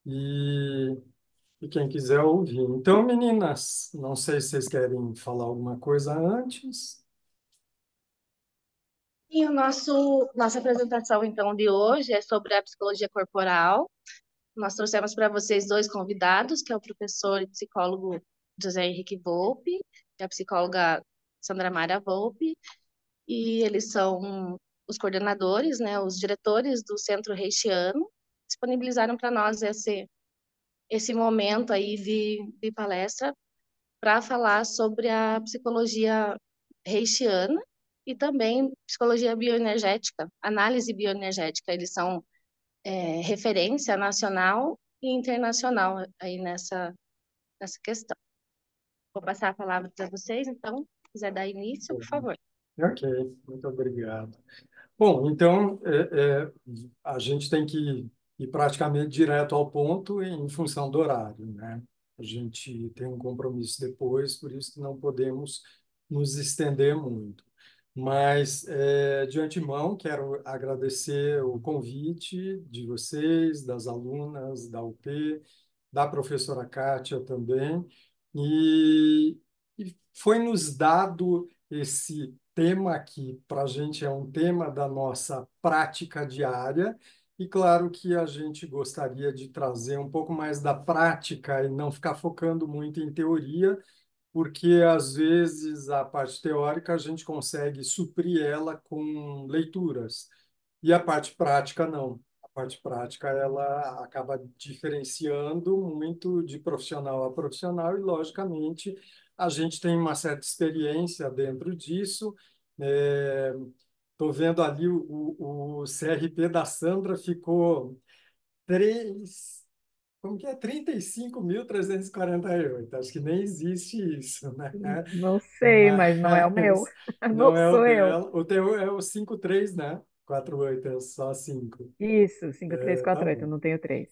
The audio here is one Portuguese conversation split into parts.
e, e quem quiser ouvir. Então, meninas, não sei se vocês querem falar alguma coisa antes. E nossa apresentação, então, de hoje é sobre a psicologia corporal. Nós trouxemos para vocês dois convidados, que é o professor e psicólogo José Henrique Volpe e a psicóloga Sandra Mara Volpe, e eles são os coordenadores, né, os diretores do Centro Reichiano, disponibilizaram para nós esse momento aí de palestra para falar sobre a psicologia reichiana e também psicologia bioenergética, análise bioenergética. Eles são referência nacional e internacional aí nessa questão. Vou passar a palavra para vocês, então, se quiser dar início, por favor. Ok, muito obrigado. Bom, então, a gente tem que ir praticamente direto ao ponto em função do horário, né? A gente tem um compromisso depois, por isso que não podemos nos estender muito. Mas, de antemão, quero agradecer o convite de vocês, das alunas da UP, da professora Kátia também, e foi nos dado esse tema aqui, para a gente é um tema da nossa prática diária, e claro que a gente gostaria de trazer um pouco mais da prática e não ficar focando muito em teoria, porque às vezes a parte teórica a gente consegue suprir ela com leituras e a parte prática não. A parte prática ela acaba diferenciando muito de profissional a profissional e logicamente a gente tem uma certa experiência dentro disso. Estou vendo ali o CRP da Sandra ficou 3 como que é? 35.348. Acho que nem existe isso, né? Não sei, mas não é o meu. Mas Não não é o sou eu. dela. O teu é o 53, né? 48 é só 5. Isso, cinco três É, tá quatro oito. Eu bom. não tenho três.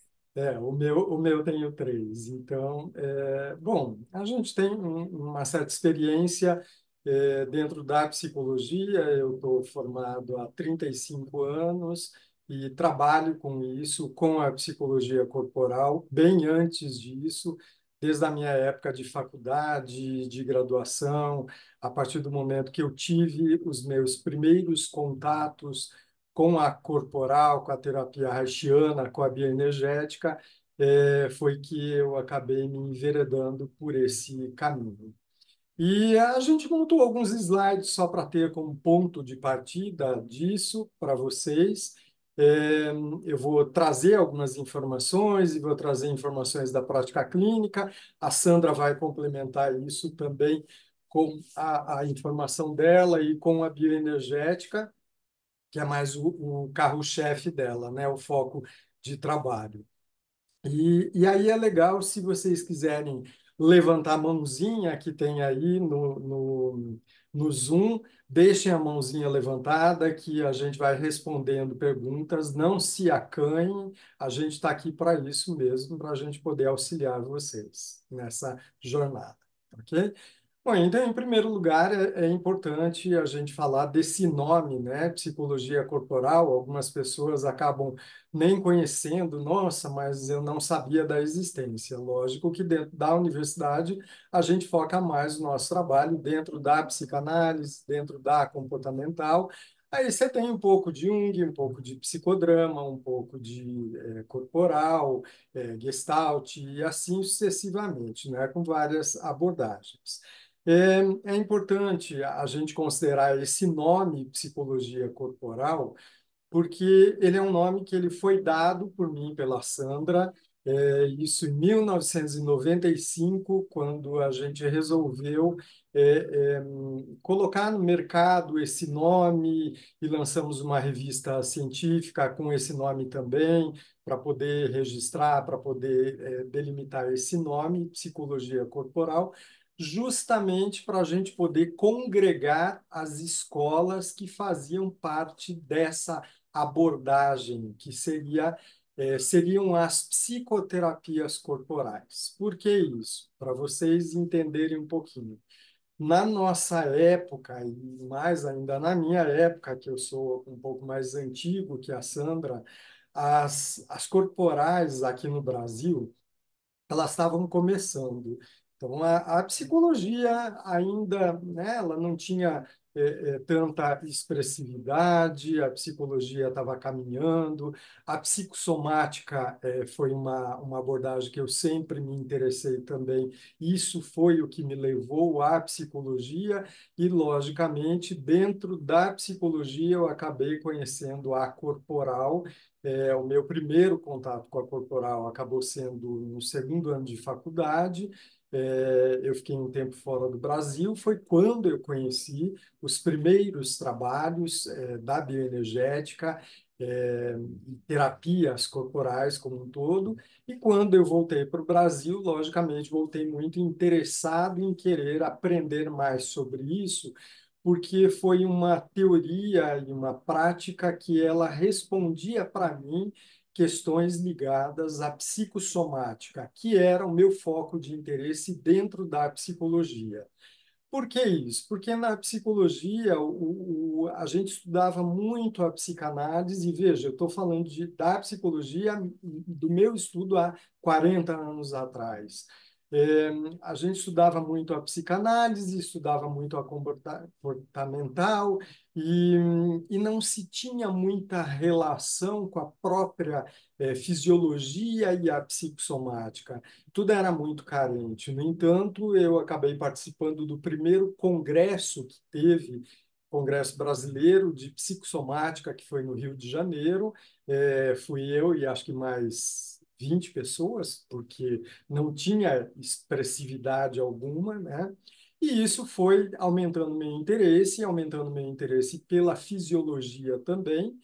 O meu tem o 3. Então, bom, a gente tem uma certa experiência dentro da psicologia. Eu estou formado há 35 anos e trabalho com isso, com a psicologia corporal, bem antes disso, desde a minha época de faculdade, de graduação, a partir do momento que eu tive os meus primeiros contatos com a corporal, com a terapia haitiana, com a bioenergética, foi que eu acabei me enveredando por esse caminho. E a gente montou alguns slides só para ter como ponto de partida disso para vocês. É, eu vou trazer algumas informações e vou trazer informações da prática clínica. A Sandra vai complementar isso também com a informação dela e com a bioenergética, que é mais o carro-chefe dela, né? O foco de trabalho. E aí é legal se vocês quiserem levantar a mãozinha que tem aí no Zoom, deixem a mãozinha levantada que a gente vai respondendo perguntas, não se acanhem, a gente está aqui para isso mesmo, para a gente poder auxiliar vocês nessa jornada, ok? Bom, então, em primeiro lugar, é importante a gente falar desse nome, né? Psicologia corporal. Algumas pessoas acabam nem conhecendo, nossa, mas eu não sabia da existência. Lógico que dentro da universidade a gente foca mais o nosso trabalho dentro da psicanálise, dentro da comportamental. Aí você tem um pouco de Jung, um pouco de psicodrama, um pouco de corporal, Gestalt e assim sucessivamente, né? Com várias abordagens. É importante a gente considerar esse nome psicologia corporal, porque ele é um nome que ele foi dado por mim pela Sandra, isso em 1995, quando a gente resolveu colocar no mercado esse nome e lançamos uma revista científica com esse nome também, para poder registrar, para poder delimitar esse nome, psicologia corporal, justamente para a gente poder congregar as escolas que faziam parte dessa abordagem, que seriam as psicoterapias corporais. Por que isso? Para vocês entenderem um pouquinho. Na nossa época, e mais ainda na minha época, que eu sou um pouco mais antigo que a Sandra, as corporais aqui no Brasil, elas estavam começando. Então, a psicologia ainda, né, ela não tinha tanta expressividade, a psicologia estava caminhando, a psicossomática foi uma abordagem que eu sempre me interessei também. Isso foi o que me levou à psicologia e, logicamente, dentro da psicologia, eu acabei conhecendo a corporal. O meu primeiro contato com a corporal acabou sendo no segundo ano de faculdade. Eu fiquei um tempo fora do Brasil. Foi quando eu conheci os primeiros trabalhos da bioenergética, e terapias corporais como um todo. E quando eu voltei para o Brasil, logicamente, voltei muito interessado em querer aprender mais sobre isso, porque foi uma teoria e uma prática que ela respondia para mim questões ligadas à psicossomática, que era o meu foco de interesse dentro da psicologia. Por que isso? Porque na psicologia a gente estudava muito a psicanálise, e veja, eu estou falando da psicologia do meu estudo há 40 anos atrás. É, a gente estudava muito a psicanálise, estudava muito a comportamental, e, e não se tinha muita relação com a própria fisiologia e a psicossomática. Tudo era muito carente. No entanto, eu acabei participando do primeiro congresso que teve, Congresso Brasileiro de Psicossomática, que foi no Rio de Janeiro. Fui eu e acho que mais 20 pessoas, porque não tinha expressividade alguma, né? E isso foi aumentando meu interesse pela fisiologia também.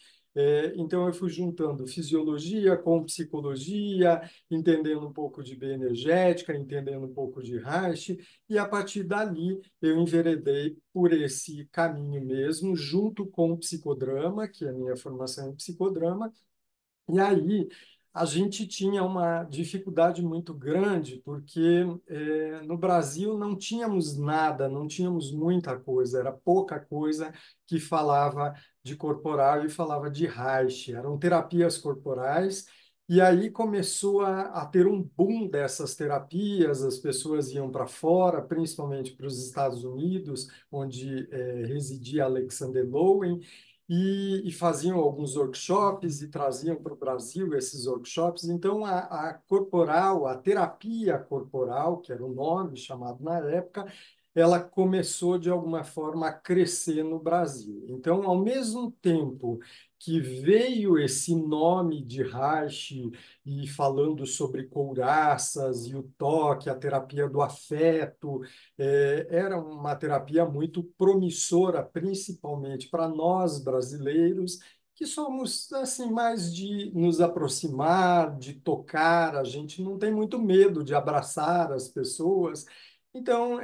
Então, eu fui juntando fisiologia com psicologia, entendendo um pouco de bioenergética, entendendo um pouco de Reich, e a partir dali eu enveredei por esse caminho mesmo, junto com o psicodrama, que é a minha formação em psicodrama, e aí a gente tinha uma dificuldade muito grande, porque no Brasil não tínhamos nada, não tínhamos muita coisa, era pouca coisa que falava de corporal e falava de Reich, eram terapias corporais. E aí começou a ter um boom dessas terapias, as pessoas iam para fora, principalmente para os Estados Unidos, onde residia Alexander Lowen, e faziam alguns workshops e traziam para o Brasil esses workshops. Então, a corporal, a terapia corporal, que era o nome chamado na época, ela começou de alguma forma a crescer no Brasil. Então, ao mesmo tempo que veio esse nome de Reich e falando sobre couraças e o toque, a terapia do afeto, era uma terapia muito promissora, principalmente para nós brasileiros, que somos assim mais de nos aproximar, de tocar, a gente não tem muito medo de abraçar as pessoas. Então,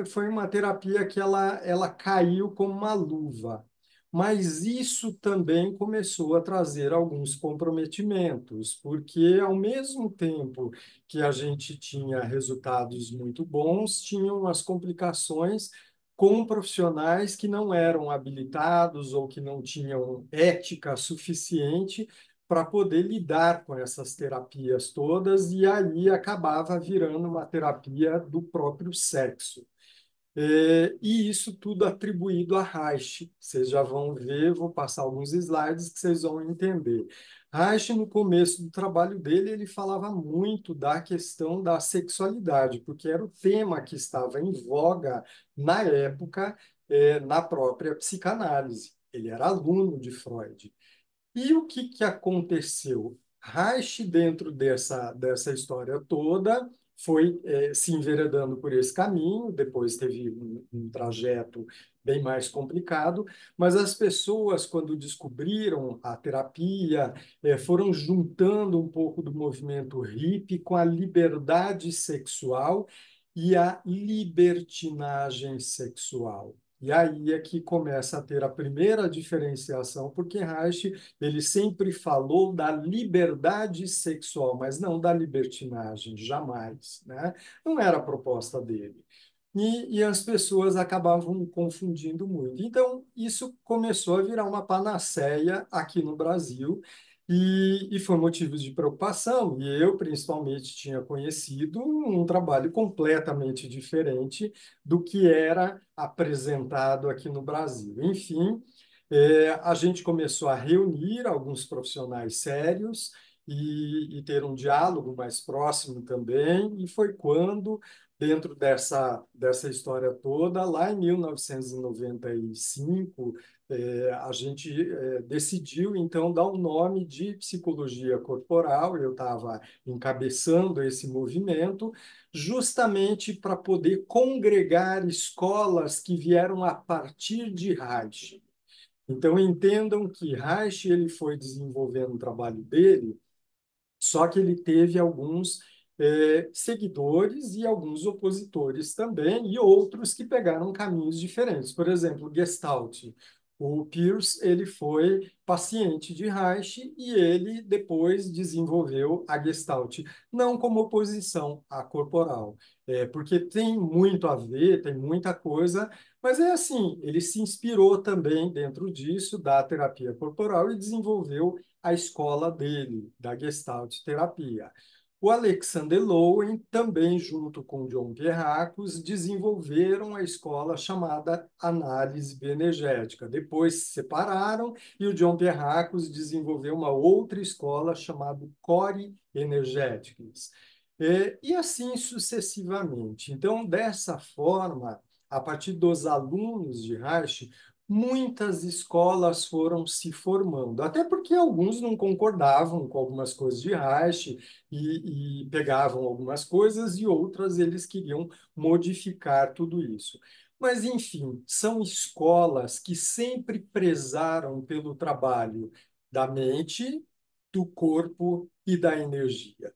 foi uma terapia que ela caiu como uma luva. Mas isso também começou a trazer alguns comprometimentos, porque ao mesmo tempo que a gente tinha resultados muito bons, tinham as complicações com profissionais que não eram habilitados ou que não tinham ética suficiente para poder lidar com essas terapias todas, e aí acabava virando uma terapia do próprio sexo. E isso tudo atribuído a Reich. Vocês já vão ver, vou passar alguns slides que vocês vão entender. Reich, no começo do trabalho dele, ele falava muito da questão da sexualidade, porque era o tema que estava em voga na época, na própria psicanálise. Ele era aluno de Freud. E o que, que aconteceu? Reich, dentro dessa história toda, foi se enveredando por esse caminho, depois teve um trajeto bem mais complicado, mas as pessoas, quando descobriram a terapia, foram juntando um pouco do movimento hippie com a liberdade sexual e a libertinagem sexual. E aí é que começa a ter a primeira diferenciação, porque Reich ele sempre falou da liberdade sexual, mas não da libertinagem, jamais, né? Não era a proposta dele. E as pessoas acabavam confundindo muito. Então, isso começou a virar uma panaceia aqui no Brasil. E foi motivo de preocupação. E eu, principalmente, tinha conhecido um trabalho completamente diferente do que era apresentado aqui no Brasil. Enfim, a gente começou a reunir alguns profissionais sérios e ter um diálogo mais próximo também. E foi quando, dentro dessa história toda, lá em 1995, a gente decidiu, então, dar um nome de psicologia corporal. Eu estava encabeçando esse movimento, justamente para poder congregar escolas que vieram a partir de Reich. Então, entendam que Reich ele foi desenvolvendo o trabalho dele, só que ele teve alguns seguidores e alguns opositores também, e outros que pegaram caminhos diferentes. Por exemplo, Gestalt. O Peirce ele foi paciente de Reich e ele depois desenvolveu a Gestalt, não como oposição à corporal, porque tem muito a ver, tem muita coisa, mas é assim, ele se inspirou também dentro disso, da terapia corporal, e desenvolveu a escola dele, da Gestalt terapia. O Alexander Lowen, também junto com John Pierracos, desenvolveram a escola chamada análise bioenergética. Depois se separaram e o John Pierracos desenvolveu uma outra escola chamada Core Energetics. E assim sucessivamente. Então, dessa forma, a partir dos alunos de Reich, muitas escolas foram se formando, até porque alguns não concordavam com algumas coisas de Reich e pegavam algumas coisas e outras eles queriam modificar tudo isso. Mas, enfim, são escolas que sempre prezaram pelo trabalho da mente, do corpo e da energia.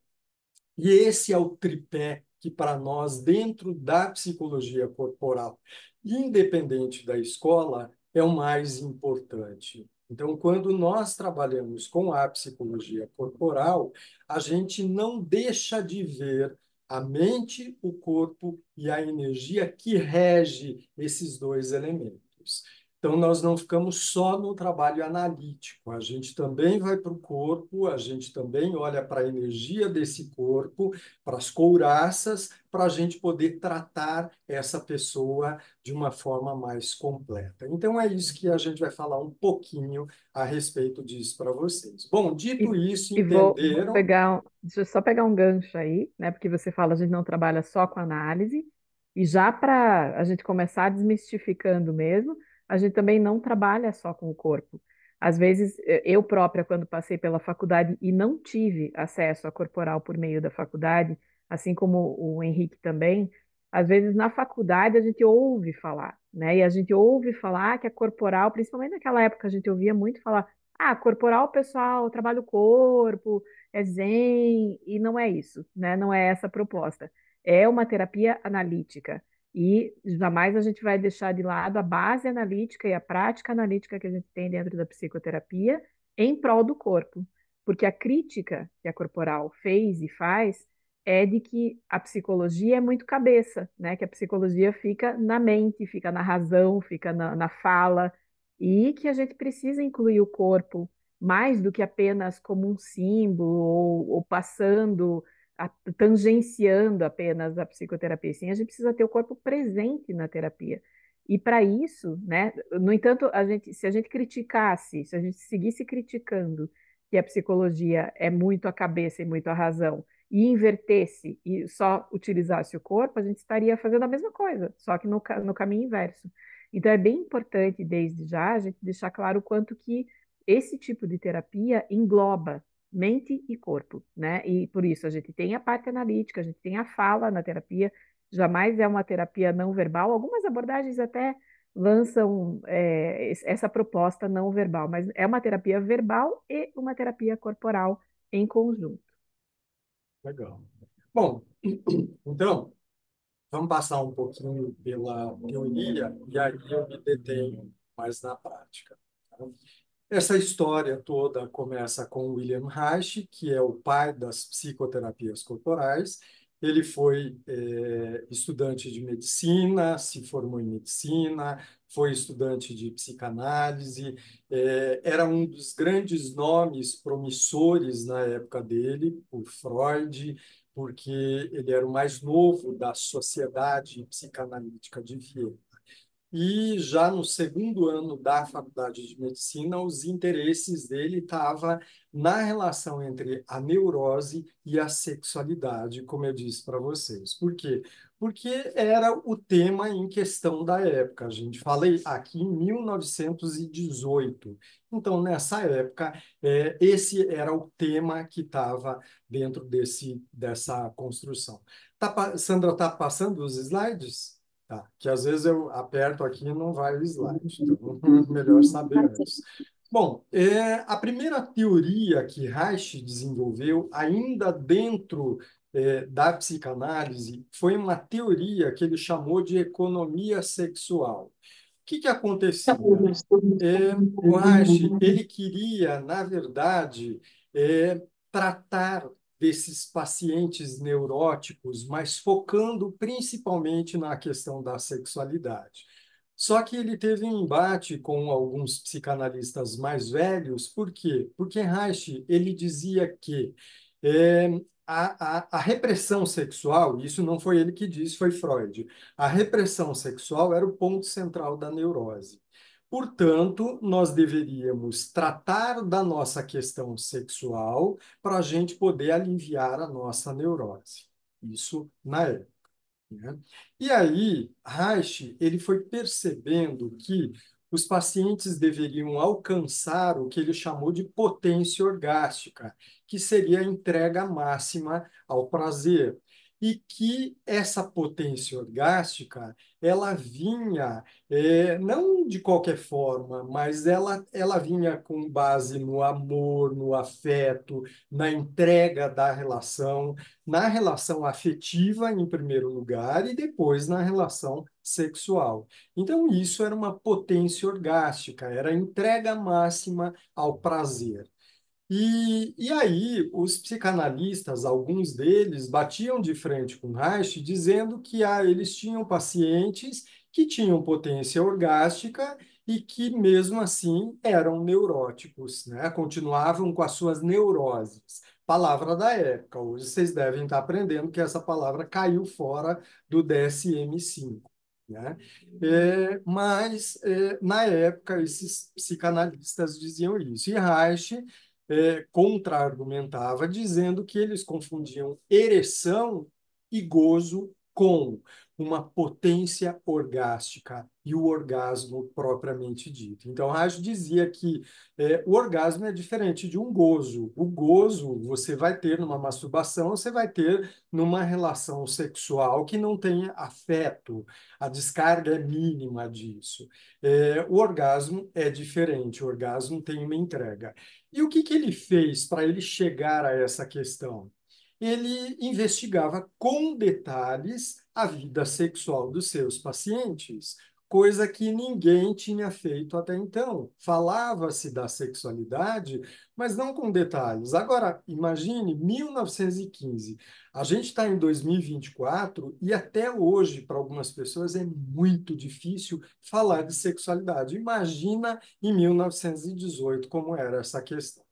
E esse é o tripé que, para nós, dentro da psicologia corporal, independente da escola, é o mais importante. Então, quando nós trabalhamos com a psicologia corporal, a gente não deixa de ver a mente, o corpo e a energia que rege esses dois elementos. Então, nós não ficamos só no trabalho analítico, a gente também vai para o corpo, a gente também olha para a energia desse corpo, para as couraças, para a gente poder tratar essa pessoa de uma forma mais completa. Então, é isso que a gente vai falar um pouquinho a respeito disso para vocês. Bom, dito E, isso, e vou entenderam? pegar, deixa eu só pegar um gancho aí, né? Porque você fala, a gente não trabalha só com análise, e já para a gente começar desmistificando mesmo, a gente também não trabalha só com o corpo. Às vezes, eu própria, quando passei pela faculdade e não tive acesso a corporal por meio da faculdade, assim como o Henrique também, às vezes na faculdade a gente ouve falar, né? E a gente ouve falar que a corporal, principalmente naquela época, a gente ouvia muito falar. Ah, corporal, pessoal, trabalha o corpo, é zen, e não é isso, né? Não é essa a proposta. É uma terapia analítica. E jamais a gente vai deixar de lado a base analítica e a prática analítica que a gente tem dentro da psicoterapia em prol do corpo. Porque a crítica que a corporal fez e faz é de que a psicologia é muito cabeça, né? Que a psicologia fica na mente, fica na razão, fica na fala e que a gente precisa incluir o corpo mais do que apenas como um símbolo ou passando, tangenciando apenas a psicoterapia. Sim, a gente precisa ter o corpo presente na terapia. E para isso, né, no entanto, se a gente criticasse, se a gente seguisse criticando que a psicologia é muito a cabeça e muito a razão, e invertesse e só utilizasse o corpo, a gente estaria fazendo a mesma coisa, só que no caminho inverso. Então, é bem importante, desde já, a gente deixar claro o quanto que esse tipo de terapia engloba mente e corpo, né? E por isso a gente tem a parte analítica, a gente tem a fala na terapia, jamais é uma terapia não verbal. Algumas abordagens até lançam essa proposta não verbal, mas é uma terapia verbal e uma terapia corporal em conjunto. Legal. Bom, então, vamos passar um pouquinho pela teoria e aí eu me detenho mais na prática. Tá? Essa história toda começa com William Reich, que é o pai das psicoterapias corporais. Ele foi estudante de medicina, se formou em medicina, foi estudante de psicanálise, era um dos grandes nomes promissores na época dele, por Freud, porque ele era o mais novo da Sociedade Psicanalítica de Viena. E já no segundo ano da faculdade de medicina, os interesses dele estavam na relação entre a neurose e a sexualidade, como eu disse para vocês. Por quê? Porque era o tema em questão da época. A gente falei aqui em 1918. Então, nessa época, esse era o tema que estava dentro dessa construção. Sandra, está passando os slides? Tá, que às vezes eu aperto aqui e não vai o slide, então melhor saber antes. Bom, a primeira teoria que Reich desenvolveu, ainda dentro da psicanálise, foi uma teoria que ele chamou de economia sexual. O que acontecia? O Reich, ele queria, na verdade, tratar desses pacientes neuróticos, mas focando principalmente na questão da sexualidade. Só que ele teve um embate com alguns psicanalistas mais velhos, por quê? Porque Reich, ele dizia que é, a repressão sexual, isso não foi ele que disse, foi Freud, a repressão sexual era o ponto central da neurose. Portanto, nós deveríamos tratar da nossa questão sexual para a gente poder aliviar a nossa neurose. Isso na época, né? E aí, Reich, ele foi percebendo que os pacientes deveriam alcançar o que ele chamou de potência orgástica, que seria a entrega máxima ao prazer. E que essa potência orgástica, ela vinha, não de qualquer forma, mas ela vinha com base no amor, no afeto, na entrega da relação, na relação afetiva, em primeiro lugar, e depois na relação sexual. Então, isso era uma potência orgástica, era a entrega máxima ao prazer. E aí, os psicanalistas, alguns deles, batiam de frente com Reich, dizendo que eles tinham pacientes que tinham potência orgástica e que, mesmo assim, eram neuróticos, né? Continuavam com as suas neuroses. Palavra da época. Hoje vocês devem estar aprendendo que essa palavra caiu fora do DSM-5. Né? Mas, na época, esses psicanalistas diziam isso. E Reich contra-argumentava, dizendo que eles confundiam ereção e gozo com uma potência orgástica e o orgasmo propriamente dito. Então, Reich dizia que o orgasmo é diferente de um gozo. O gozo você vai ter numa masturbação, você vai ter numa relação sexual que não tem afeto. A descarga é mínima disso. O orgasmo é diferente, o orgasmo tem uma entrega. E o que ele fez para ele chegar a essa questão? Ele investigava com detalhes a vida sexual dos seus pacientes, coisa que ninguém tinha feito até então. Falava-se da sexualidade, mas não com detalhes. Agora, imagine 1915. A gente está em 2024 e até hoje, para algumas pessoas, é muito difícil falar de sexualidade. Imagina em 1918 como era essa questão.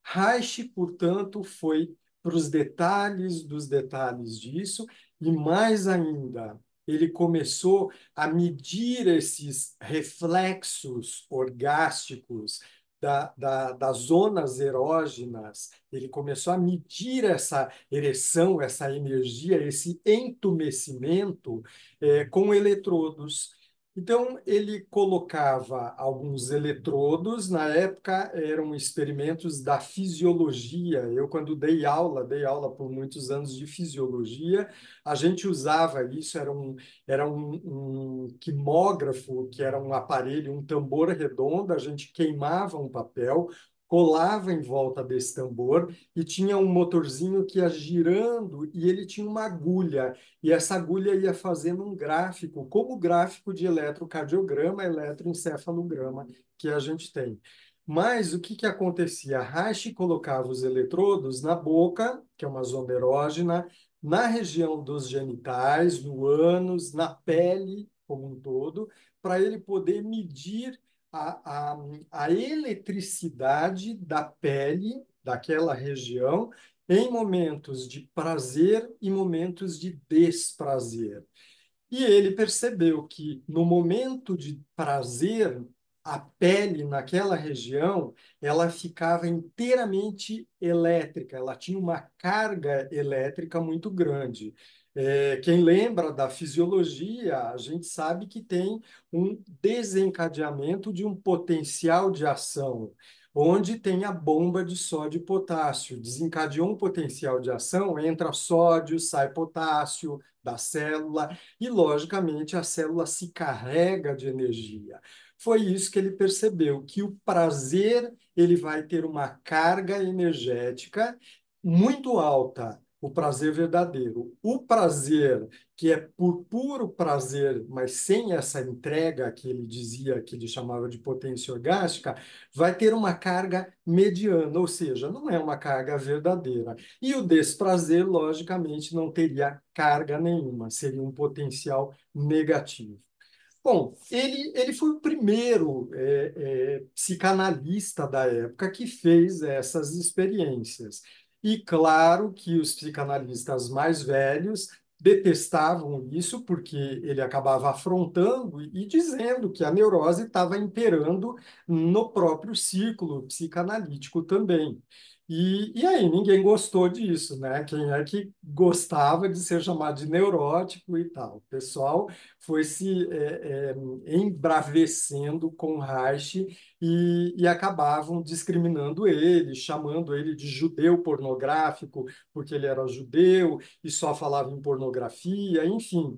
Reich, portanto, foi para os detalhes dos detalhes disso, e mais ainda, ele começou a medir esses reflexos orgásticos das zonas erógenas, ele começou a medir essa ereção, essa energia, esse entumecimento, com eletrodos. Então, ele colocava alguns eletrodos, na época eram experimentos da fisiologia. Eu, quando dei aula por muitos anos de fisiologia, a gente usava isso, era um quimógrafo, que era um aparelho, um tambor redondo, a gente queimava um papel, colava em volta desse tambor e tinha um motorzinho que ia girando e ele tinha uma agulha. E essa agulha ia fazendo um gráfico, como o gráfico de eletrocardiograma, eletroencefalograma que a gente tem. Mas o que acontecia? Reich colocava os eletrodos na boca, que é uma zona erógena, na região dos genitais, no ânus, na pele como um todo, para ele poder medir a, a, a eletricidade da pele daquela região em momentos de prazer e momentos de desprazer. E ele percebeu que no momento de prazer, a pele naquela região, ela ficava inteiramente elétrica, ela tinha uma carga elétrica muito grande. Quem lembra da fisiologia, a gente sabe que tem um desencadeamento de um potencial de ação, onde tem a bomba de sódio e potássio. Desencadeou um potencial de ação, entra sódio, sai potássio da célula, e, logicamente, a célula se carrega de energia. Foi isso que ele percebeu, que o prazer ele vai ter uma carga energética muito alta, o prazer verdadeiro. O prazer que é por puro prazer, mas sem essa entrega que ele dizia, que ele chamava de potência orgástica, vai ter uma carga mediana, ou seja, não é uma carga verdadeira. E o desprazer, logicamente, não teria carga nenhuma, seria um potencial negativo. Bom, ele foi o primeiro psicanalista da época que fez essas experiências. E claro que os psicanalistas mais velhos detestavam isso, porque ele acabava afrontando e dizendo que a neurose estava imperando no próprio círculo psicanalítico também. E aí, ninguém gostou disso, né? Quem é que gostava de ser chamado de neurótico e tal? O pessoal foi se embravecendo com Reich e acabavam discriminando ele, chamando ele de judeu pornográfico, porque ele era judeu e só falava em pornografia, enfim,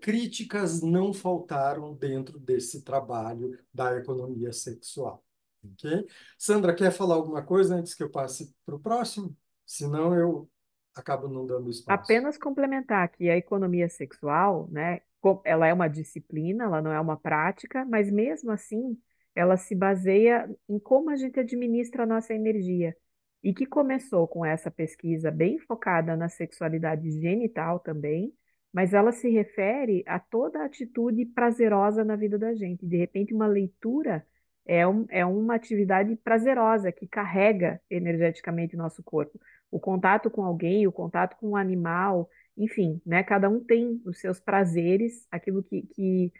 críticas não faltaram dentro desse trabalho da economia sexual. Ok? Sandra, quer falar alguma coisa antes que eu passe para o próximo? Senão eu acabo não dando espaço. Apenas complementar que a economia sexual, né, ela é uma disciplina, ela não é uma prática, mas mesmo assim, ela se baseia em como a gente administra a nossa energia. E que começou com essa pesquisa bem focada na sexualidade genital também, mas ela se refere a toda atitude prazerosa na vida da gente. De repente, uma leitura é uma atividade prazerosa que carrega energeticamente o nosso corpo. O contato com alguém, o contato com um animal, enfim, né? Cada um tem os seus prazeres, aquilo que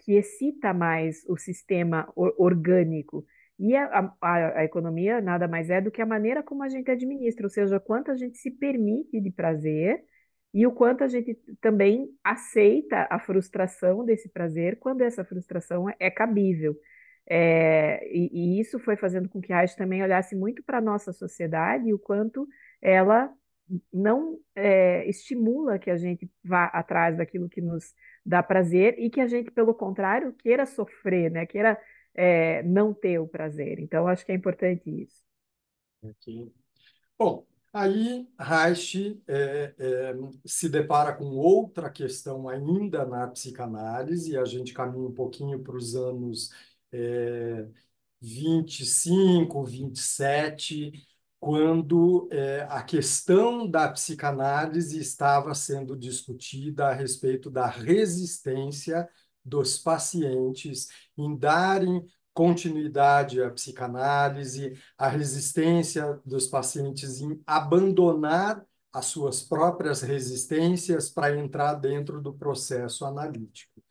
excita mais o sistema orgânico. E a economia nada mais é do que a maneira como a gente administra, ou seja, quanto a gente se permite de prazer e o quanto a gente também aceita a frustração desse prazer quando essa frustração é cabível. E isso foi fazendo com que a Reich também olhasse muito para a nossa sociedade e o quanto ela não estimula que a gente vá atrás daquilo que nos dá prazer e que a gente, pelo contrário, queira sofrer, né? Queira não ter o prazer. Então, acho que é importante isso. Ok. Bom, aí Reich se depara com outra questão ainda na psicanálise, e a gente caminha um pouquinho para os anos 25, 27, quando a questão da psicanálise estava sendo discutida a respeito da resistência dos pacientes em darem continuidade à psicanálise, a resistência dos pacientes em abandonar as suas próprias resistências para entrar dentro do processo analítico.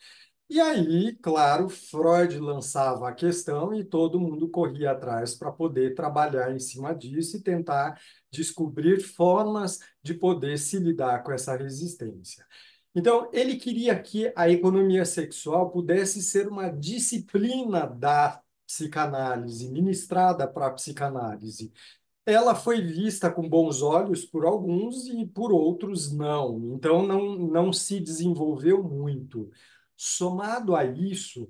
E aí, claro, Freud lançava a questão e todo mundo corria atrás para poder trabalhar em cima disso e tentar descobrir formas de poder se lidar com essa resistência. Então, ele queria que a economia sexual pudesse ser uma disciplina da psicanálise, ministrada para a psicanálise. Ela foi vista com bons olhos por alguns e por outros não. Então, não se desenvolveu muito. Somado a isso,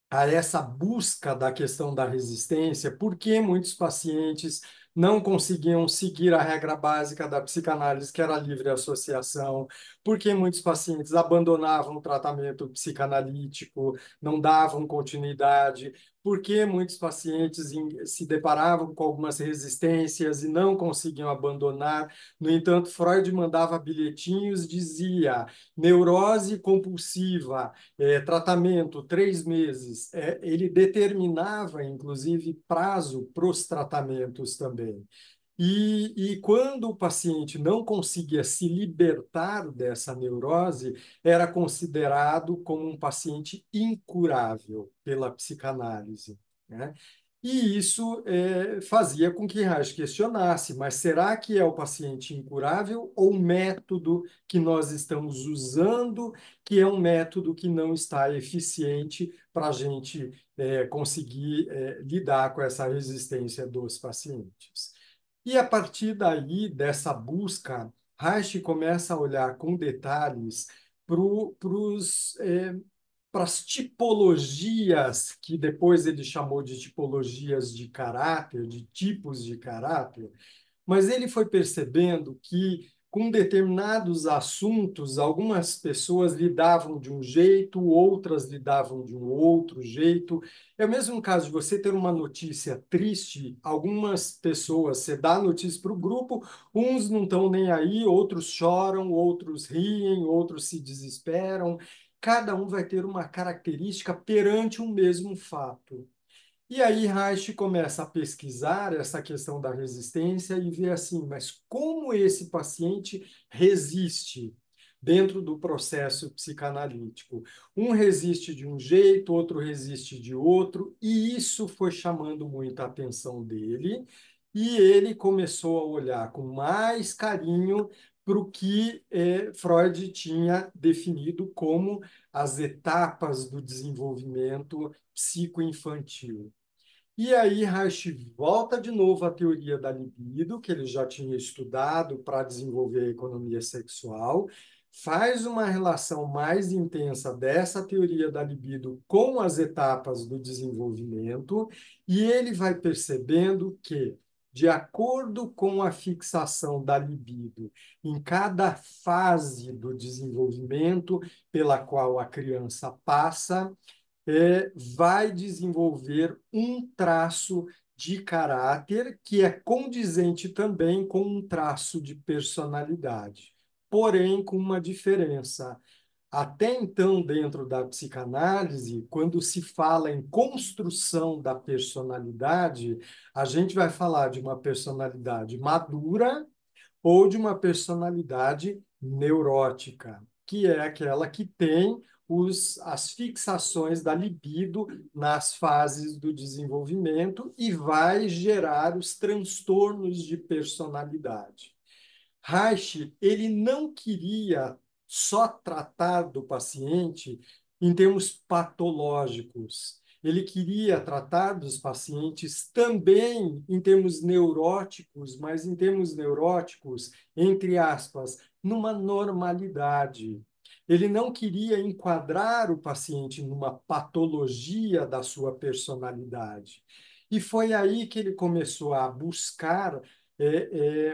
a essa busca da questão da resistência, porque muitos pacientes não conseguiam seguir a regra básica da psicanálise, que era a livre associação, porque muitos pacientes abandonavam o tratamento psicanalítico, não davam continuidade, porque muitos pacientes se deparavam com algumas resistências e não conseguiam abandonar. No entanto, Freud mandava bilhetinhos, dizia neurose compulsiva, tratamento 3 meses. Ele determinava, inclusive, prazo para os tratamentos também. E quando o paciente não conseguia se libertar dessa neurose, era considerado como um paciente incurável pela psicanálise, né? E isso fazia com que Reich questionasse, mas será que é o paciente incurável ou o método que nós estamos usando, que é um método que não está eficiente para a gente conseguir lidar com essa resistência dos pacientes? E a partir daí, dessa busca, Reich começa a olhar com detalhes para as tipologias, que depois ele chamou de tipologias de caráter, de tipos de caráter, mas ele foi percebendo que, com determinados assuntos, algumas pessoas lidavam de um jeito, outras lidavam de um outro jeito. É o mesmo caso de você ter uma notícia triste, algumas pessoas, você dá a notícia para o grupo, uns não estão nem aí, outros choram, outros riem, outros se desesperam. Cada um vai ter uma característica perante um mesmo fato. E aí Reich começa a pesquisar essa questão da resistência e vê assim, mas como esse paciente resiste dentro do processo psicanalítico? Um resiste de um jeito, outro resiste de outro, e isso foi chamando muita atenção dele, e ele começou a olhar com mais carinho para o que Freud tinha definido como as etapas do desenvolvimento psicoinfantil. E aí Reich volta de novo à teoria da libido, que ele já tinha estudado para desenvolver a economia sexual, faz uma relação mais intensa dessa teoria da libido com as etapas do desenvolvimento, e ele vai percebendo que, de acordo com a fixação da libido em cada fase do desenvolvimento pela qual a criança passa, vai desenvolver um traço de caráter que é condizente também com um traço de personalidade, porém com uma diferença. Até então, dentro da psicanálise, quando se fala em construção da personalidade, a gente vai falar de uma personalidade madura ou de uma personalidade neurótica, que é aquela que tem as fixações da libido nas fases do desenvolvimento e vai gerar os transtornos de personalidade. Reich, ele não queria só tratar do paciente em termos patológicos. Ele queria tratar dos pacientes também em termos neuróticos, mas em termos neuróticos, entre aspas, numa normalidade. Ele não queria enquadrar o paciente numa patologia da sua personalidade. E foi aí que ele começou a buscar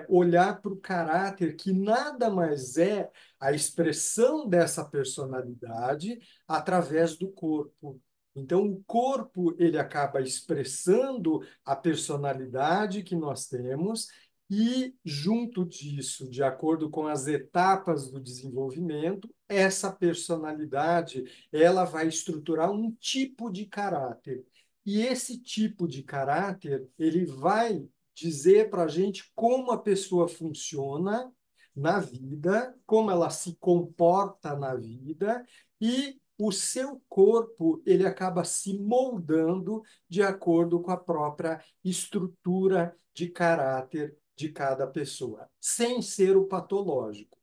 olhar para o caráter, que nada mais é a expressão dessa personalidade através do corpo. Então, o corpo ele acaba expressando a personalidade que nós temos e, junto disso, de acordo com as etapas do desenvolvimento, essa personalidade ela vai estruturar um tipo de caráter. E esse tipo de caráter ele vai dizer para a gente como a pessoa funciona na vida, como ela se comporta na vida e o seu corpo ele acaba se moldando de acordo com a própria estrutura de caráter de cada pessoa, sem ser o patológico.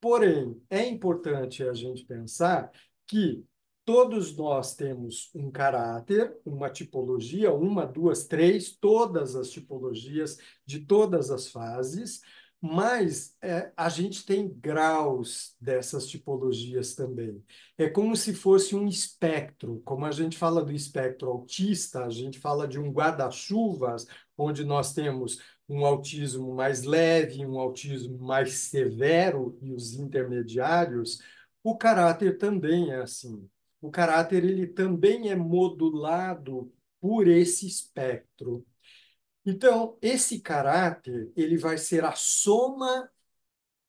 Porém, é importante a gente pensar que todos nós temos um caráter, uma tipologia, uma, duas, três, todas as tipologias de todas as fases, mas a gente tem graus dessas tipologias também. É como se fosse um espectro, como a gente fala do espectro autista, a gente fala de um guarda-chuvas, onde nós temos um autismo mais leve, um autismo mais severo e os intermediários, o caráter também é assim. O caráter ele também é modulado por esse espectro. Então, esse caráter, ele vai ser a soma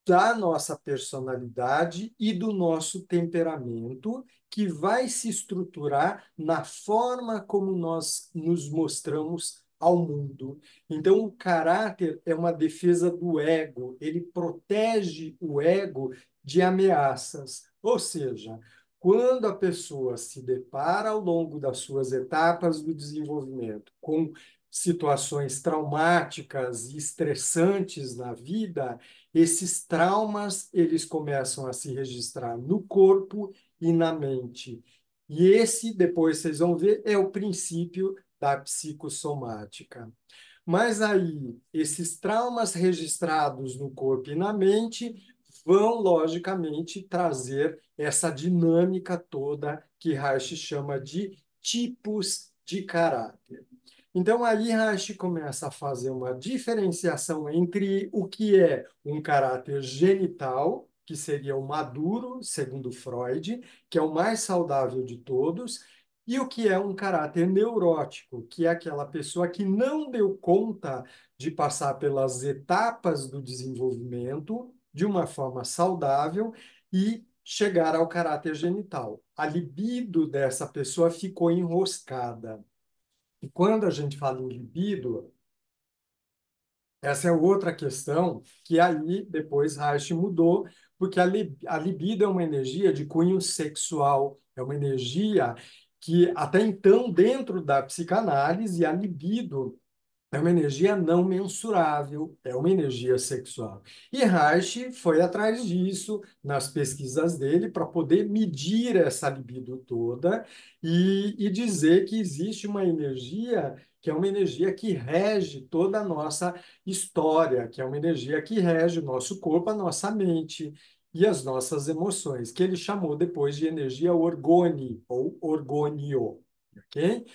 da nossa personalidade e do nosso temperamento, que vai se estruturar na forma como nós nos mostramos ao mundo. Então, o caráter é uma defesa do ego, ele protege o ego de ameaças. Ou seja, quando a pessoa se depara ao longo das suas etapas do desenvolvimento com situações traumáticas e estressantes na vida, esses traumas, eles começam a se registrar no corpo e na mente. E esse, depois vocês vão ver, é o princípio da psicossomática. Mas aí, esses traumas registrados no corpo e na mente vão, logicamente, trazer essa dinâmica toda que Reich chama de tipos de caráter. Então, aí Reich começa a fazer uma diferenciação entre o que é um caráter genital, que seria o maduro, segundo Freud, que é o mais saudável de todos, e o que é um caráter neurótico, que é aquela pessoa que não deu conta de passar pelas etapas do desenvolvimento de uma forma saudável e chegar ao caráter genital. A libido dessa pessoa ficou enroscada. E quando a gente fala em libido, essa é outra questão que aí depois Reich mudou, porque a libido é uma energia de cunho sexual, é uma energia que até então, dentro da psicanálise, a libido é uma energia não mensurável, é uma energia sexual. E Reich foi atrás disso nas pesquisas dele para poder medir essa libido toda e dizer que existe uma energia que é uma energia que rege toda a nossa história, que é uma energia que rege o nosso corpo, a nossa mente e as nossas emoções, que ele chamou depois de energia orgone ou orgônio, ok?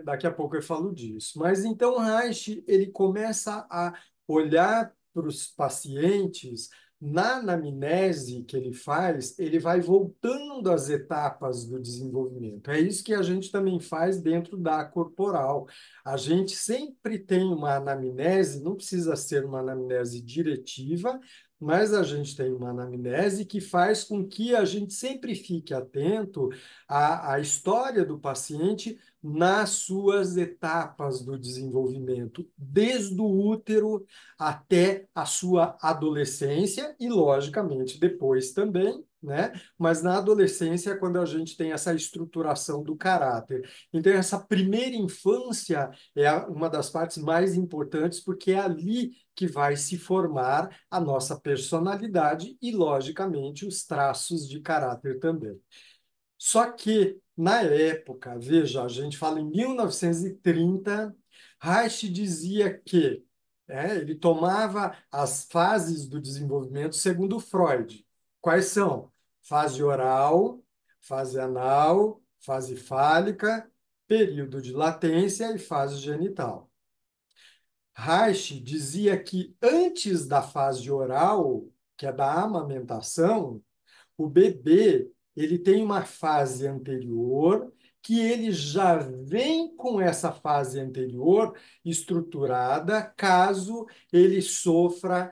Daqui a pouco eu falo disso. Mas então Reich ele começa a olhar para os pacientes na anamnese que ele faz, ele vai voltando às etapas do desenvolvimento. É isso que a gente também faz dentro da corporal. A gente sempre tem uma anamnese, não precisa ser uma anamnese diretiva, mas a gente tem uma anamnese que faz com que a gente sempre fique atento à história do paciente nas suas etapas do desenvolvimento, desde o útero até a sua adolescência e, logicamente, depois também, né? Mas na adolescência é quando a gente tem essa estruturação do caráter. Então, essa primeira infância é uma das partes mais importantes, porque é ali que vai se formar a nossa personalidade e, logicamente, os traços de caráter também. Só que, na época, veja, a gente fala em 1930, Reich dizia que ele tomava as fases do desenvolvimento segundo Freud. Quais são? Fase oral, fase anal, fase fálica, período de latência e fase genital. Reich dizia que antes da fase oral, que é da amamentação, o bebê, ele tem uma fase anterior que ele já vem com essa fase anterior estruturada, caso ele sofra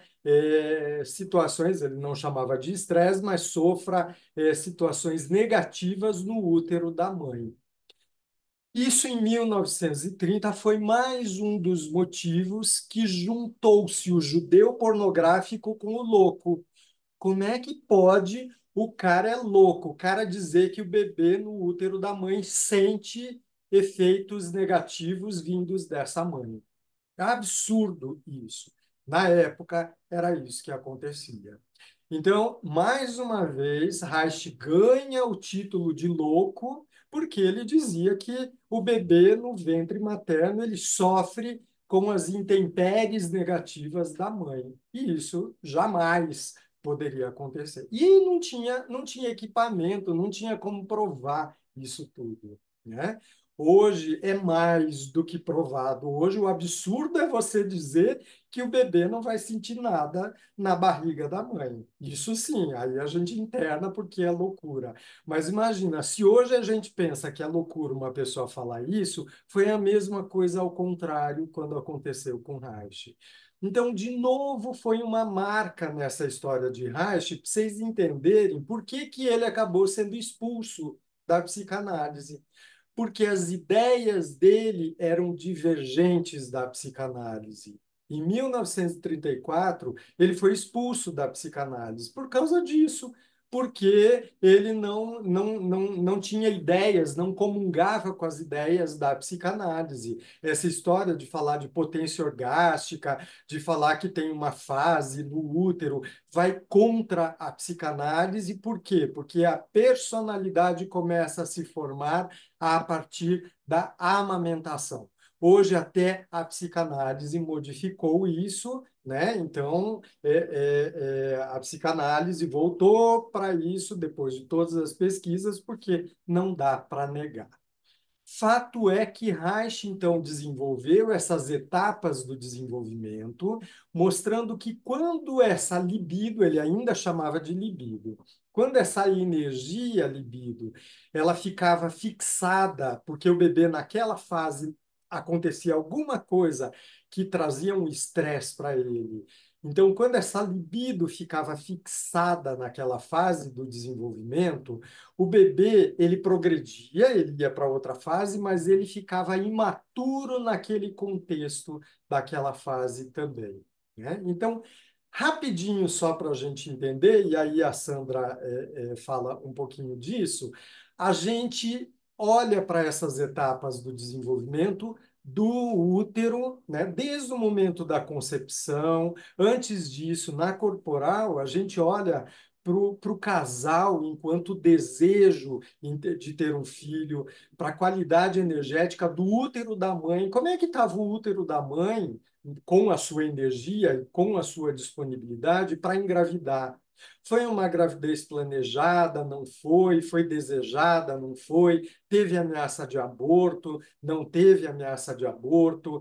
situações, ele não chamava de estresse, mas sofra situações negativas no útero da mãe. Isso em 1930 foi mais um dos motivos que juntou-se o judeu pornográfico com o louco. Como é que pode o cara é louco, o cara dizer que o bebê no útero da mãe sente efeitos negativos vindos dessa mãe? É absurdo isso. Na época, era isso que acontecia. Então, mais uma vez, Reich ganha o título de louco, porque ele dizia que o bebê no ventre materno ele sofre com as intempéries negativas da mãe. E isso jamais poderia acontecer. E não tinha equipamento, não tinha como provar isso tudo, né? Hoje é mais do que provado. Hoje o absurdo é você dizer que o bebê não vai sentir nada na barriga da mãe. Isso sim, aí a gente interna porque é loucura. Mas imagina, se hoje a gente pensa que é loucura uma pessoa falar isso, foi a mesma coisa ao contrário quando aconteceu com Reich. Então, de novo, foi uma marca nessa história de Reich, para vocês entenderem por que que ele acabou sendo expulso da psicanálise, porque as ideias dele eram divergentes da psicanálise. Em 1934, ele foi expulso da psicanálise por causa disso, porque ele não tinha ideias, não comungava com as ideias da psicanálise. Essa história de falar de potência orgástica, de falar que tem uma fase no útero, vai contra a psicanálise. Por quê? Porque a personalidade começa a se formar a partir da amamentação. Hoje até a psicanálise modificou isso, né? Então a psicanálise voltou para isso depois de todas as pesquisas, porque não dá para negar. Fato é que Reich, então, desenvolveu essas etapas do desenvolvimento, mostrando que quando essa libido, ele ainda chamava de libido, quando essa energia libido, ela ficava fixada, porque o bebê naquela fase acontecia alguma coisa que trazia um estresse para ele. Então, quando essa libido ficava fixada naquela fase do desenvolvimento, o bebê, ele progredia, ele ia para outra fase, mas ele ficava imaturo naquele contexto daquela fase também, né? Então, rapidinho só para a gente entender, e aí a Sandra fala um pouquinho disso, a gente olha para essas etapas do desenvolvimento do útero, né? Desde o momento da concepção, antes disso, na corporal, a gente olha para o casal enquanto desejo de ter um filho, para a qualidade energética do útero da mãe. Como é que estava o útero da mãe com a sua energia, com a sua disponibilidade para engravidar? Foi uma gravidez planejada? Não foi? Foi desejada? Não foi? Teve ameaça de aborto? Não teve ameaça de aborto?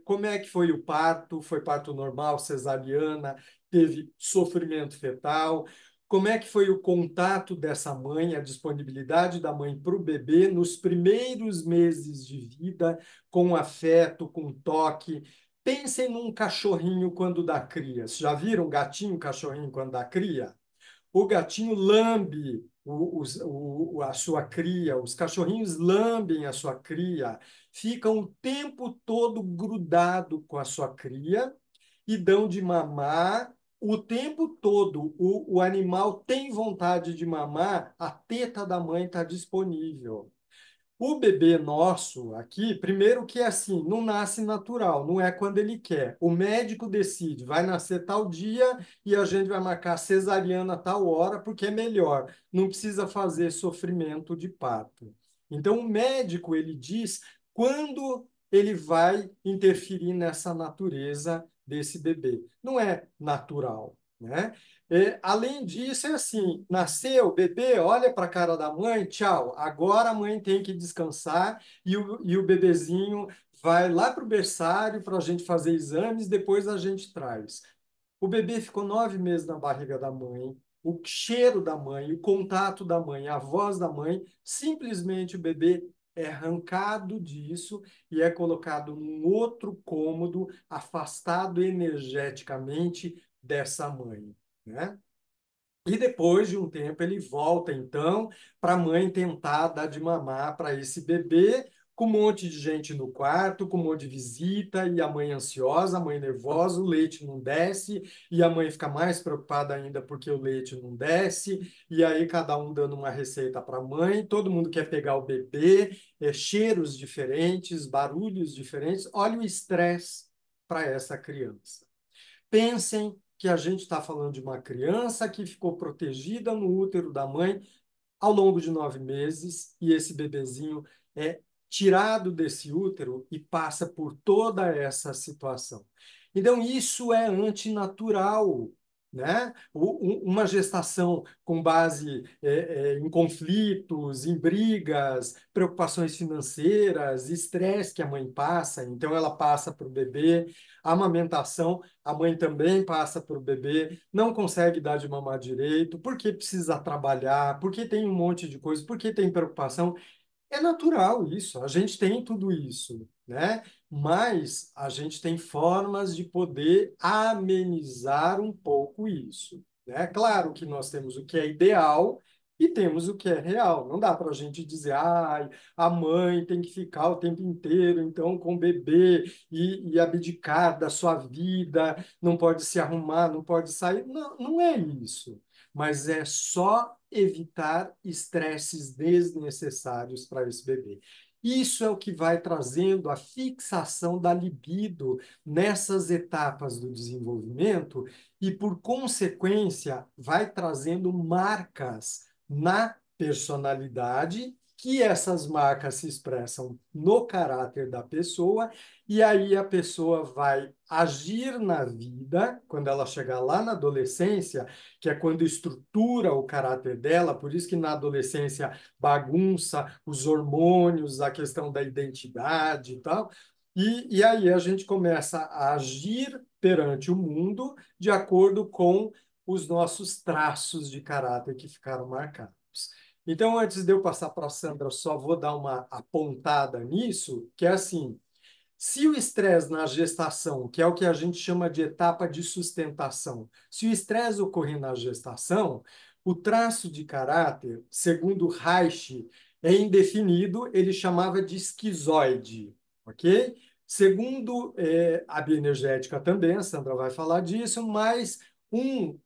Como é que foi o parto? Foi parto normal, cesariana? Teve sofrimento fetal? Como é que foi o contato dessa mãe, a disponibilidade da mãe para o bebê nos primeiros meses de vida, com afeto, com toque? Pensem num cachorrinho quando dá cria. Vocês já viram gatinho, cachorrinho quando dá cria? O gatinho lambe a sua cria, os cachorrinhos lambem a sua cria, ficam o tempo todo grudado com a sua cria e dão de mamar o tempo todo. O animal tem vontade de mamar, a teta da mãe está disponível. O bebê nosso aqui, primeiro que é assim, não nasce natural, não é quando ele quer. O médico decide, vai nascer tal dia e a gente vai marcar cesariana tal hora porque é melhor, não precisa fazer sofrimento de parto. Então o médico ele diz quando ele vai interferir nessa natureza desse bebê. Não é natural, né? Além disso, é assim: nasceu, bebê, olha para a cara da mãe, tchau. Agora a mãe tem que descansar e o bebezinho vai lá para o berçário para a gente fazer exames, depois a gente traz. O bebê ficou 9 meses na barriga da mãe, o cheiro da mãe, o contato da mãe, a voz da mãe, simplesmente o bebê é arrancado disso e é colocado num outro cômodo, afastado energeticamente dessa mãe, né? E depois de um tempo ele volta então para a mãe tentar dar de mamar para esse bebê, com um monte de gente no quarto, com um monte de visita, e a mãe ansiosa, a mãe nervosa, o leite não desce, e a mãe fica mais preocupada ainda porque o leite não desce, e aí cada um dando uma receita para a mãe, todo mundo quer pegar o bebê, cheiros diferentes, barulhos diferentes. Olha o estresse para essa criança. Pensem que a gente está falando de uma criança que ficou protegida no útero da mãe ao longo de 9 meses e esse bebezinho é tirado desse útero e passa por toda essa situação. Então, isso é antinatural. né? Uma gestação com base em conflitos, em brigas, preocupações financeiras, estresse que a mãe passa, então ela passa para o bebê. A amamentação, a mãe também passa para o bebê, não consegue dar de mamar direito, porque precisa trabalhar, porque tem um monte de coisa, porque tem preocupação. É natural isso, a gente tem tudo isso, né? Mas a gente tem formas de poder amenizar um pouco isso, né? Claro que nós temos o que é ideal e temos o que é real. Não dá para a gente dizer, ah, a mãe tem que ficar o tempo inteiro, então, com o bebê e abdicar da sua vida, não pode se arrumar, não pode sair. Não, não é isso, mas é só evitar estresses desnecessários para esse bebê. Isso é o que vai trazendo a fixação da libido nessas etapas do desenvolvimento e, por consequência, vai trazendo marcas na personalidade, que essas marcas se expressam no caráter da pessoa, e aí a pessoa vai agir na vida, quando ela chegar lá na adolescência, que é quando estrutura o caráter dela, por isso que na adolescência bagunça os hormônios, a questão da identidade e tal. E aí a gente começa a agir perante o mundo de acordo com os nossos traços de caráter que ficaram marcados. Então, antes de eu passar para a Sandra, só vou dar uma apontada nisso, que é assim, se o estresse na gestação, que é o que a gente chama de etapa de sustentação, se o estresse ocorrer na gestação, o traço de caráter, segundo Reich, é indefinido, ele chamava de esquizoide, ok? Segundo a bioenergética também, a Sandra vai falar disso, mas um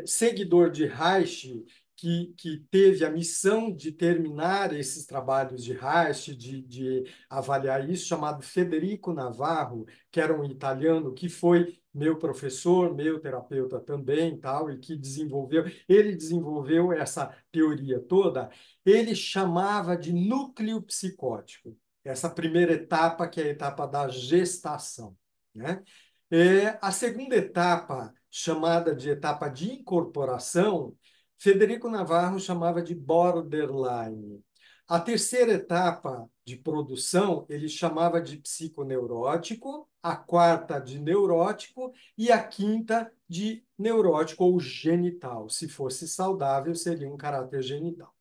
seguidor de Reich que teve a missão de terminar esses trabalhos de Reich, de avaliar isso, chamado Federico Navarro, que era um italiano, que foi meu professor, meu terapeuta também, tal, e que ele desenvolveu essa teoria toda, ele chamava de núcleo psicótico, essa primeira etapa, que é a etapa da gestação, né? A segunda etapa, chamada de etapa de incorporação, Federico Navarro chamava de borderline. A terceira etapa de produção ele chamava de psiconeurótico, a quarta de neurótico e a quinta de neurótico ou genital. Se fosse saudável, seria um caráter genital.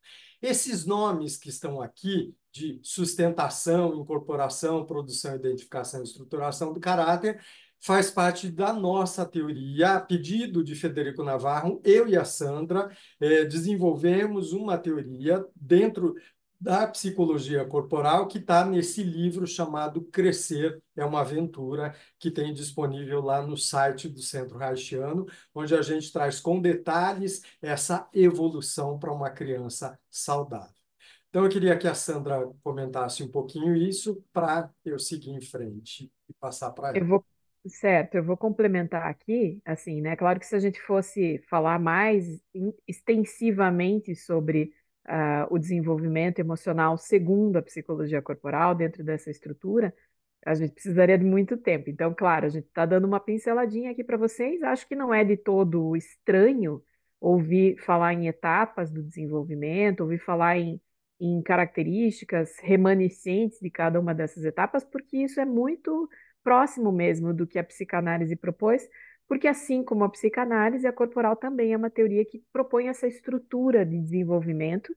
Esses nomes que estão aqui, de sustentação, incorporação, produção, identificação e estruturação do caráter, faz parte da nossa teoria. A pedido de Federico Navarro, eu e a Sandra desenvolvemos uma teoria dentro da psicologia corporal que está nesse livro chamado Crescer é uma Aventura, que tem disponível lá no site do Centro Reichiano, onde a gente traz com detalhes essa evolução para uma criança saudável. Então, eu queria que a Sandra comentasse um pouquinho isso para eu seguir em frente e passar para Eu ela. vou, certo, eu vou complementar aqui, assim, né? Claro que se a gente fosse falar mais extensivamente sobre o desenvolvimento emocional segundo a psicologia corporal, dentro dessa estrutura, a gente precisaria de muito tempo. Então, claro, a gente está dando uma pinceladinha aqui para vocês. Acho que não é de todo estranho ouvir falar em etapas do desenvolvimento, ouvir falar em características remanescentes de cada uma dessas etapas, porque isso é muito próximo mesmo do que a psicanálise propôs, porque assim como a psicanálise, a corporal também é uma teoria que propõe essa estrutura de desenvolvimento,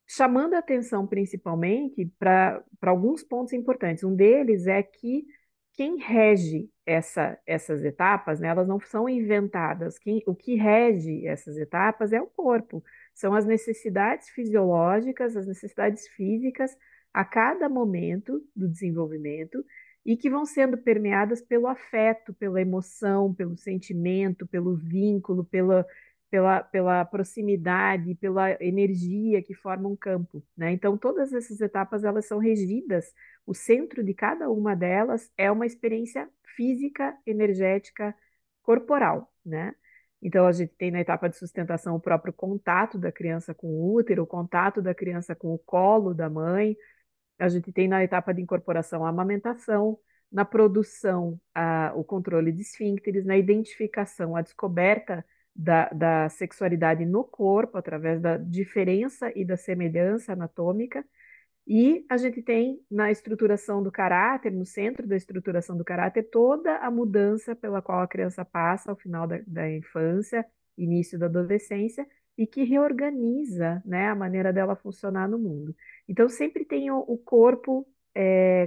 chamando a atenção principalmente para alguns pontos importantes. Um deles é que quem rege essas etapas, né, elas não são inventadas. O que rege essas etapas é o corpo. São as necessidades fisiológicas, as necessidades físicas a cada momento do desenvolvimento e que vão sendo permeadas pelo afeto, pela emoção, pelo sentimento, pelo vínculo, pela proximidade, pela energia que forma um campo, né? Então, todas essas etapas, elas são regidas, o centro de cada uma delas é uma experiência física, energética, corporal, né? Então, a gente tem na etapa de sustentação o próprio contato da criança com o útero, o contato da criança com o colo da mãe, a gente tem na etapa de incorporação a amamentação, na produção o controle de esfíncteres, na identificação, a descoberta da sexualidade no corpo, através da diferença e da semelhança anatômica. E a gente tem na estruturação do caráter, no centro da estruturação do caráter, toda a mudança pela qual a criança passa ao final da infância, início da adolescência, e que reorganiza, né, a maneira dela funcionar no mundo. Então, sempre tem o corpo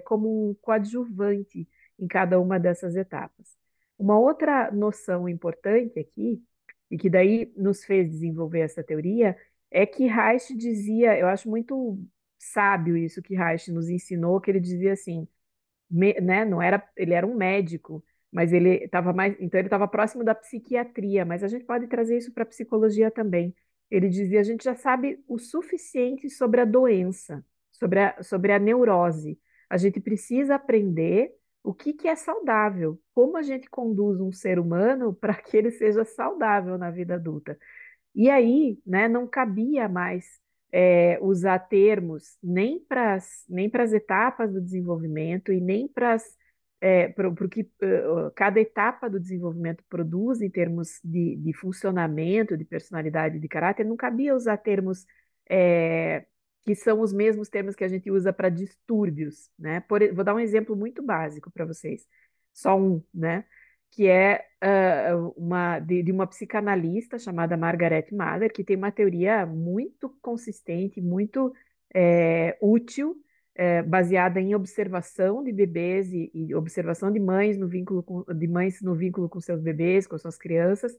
como um coadjuvante em cada uma dessas etapas. Uma outra noção importante aqui, e que daí nos fez desenvolver essa teoria, é que Reich dizia, eu acho muito sábio isso que Reich nos ensinou, que ele dizia assim, né, não era, ele era um médico, mas ele estava mais, então ele estava próximo da psiquiatria, mas a gente pode trazer isso para a psicologia também. Ele dizia, a gente já sabe o suficiente sobre a doença, sobre a neurose. A gente precisa aprender o que que é saudável, como a gente conduz um ser humano para que ele seja saudável na vida adulta. E aí, né, não cabia mais usar termos nem para as etapas do desenvolvimento e nem para o que cada etapa do desenvolvimento produz em termos de funcionamento, de personalidade, de caráter, não cabia usar termos que são os mesmos termos que a gente usa para distúrbios, né? Vou dar um exemplo muito básico para vocês, só um, né? Que é de uma psicanalista chamada Margaret Mather, que tem uma teoria muito consistente, muito útil, baseada em observação de bebês e observação de mães de mães no vínculo com seus bebês, com suas crianças,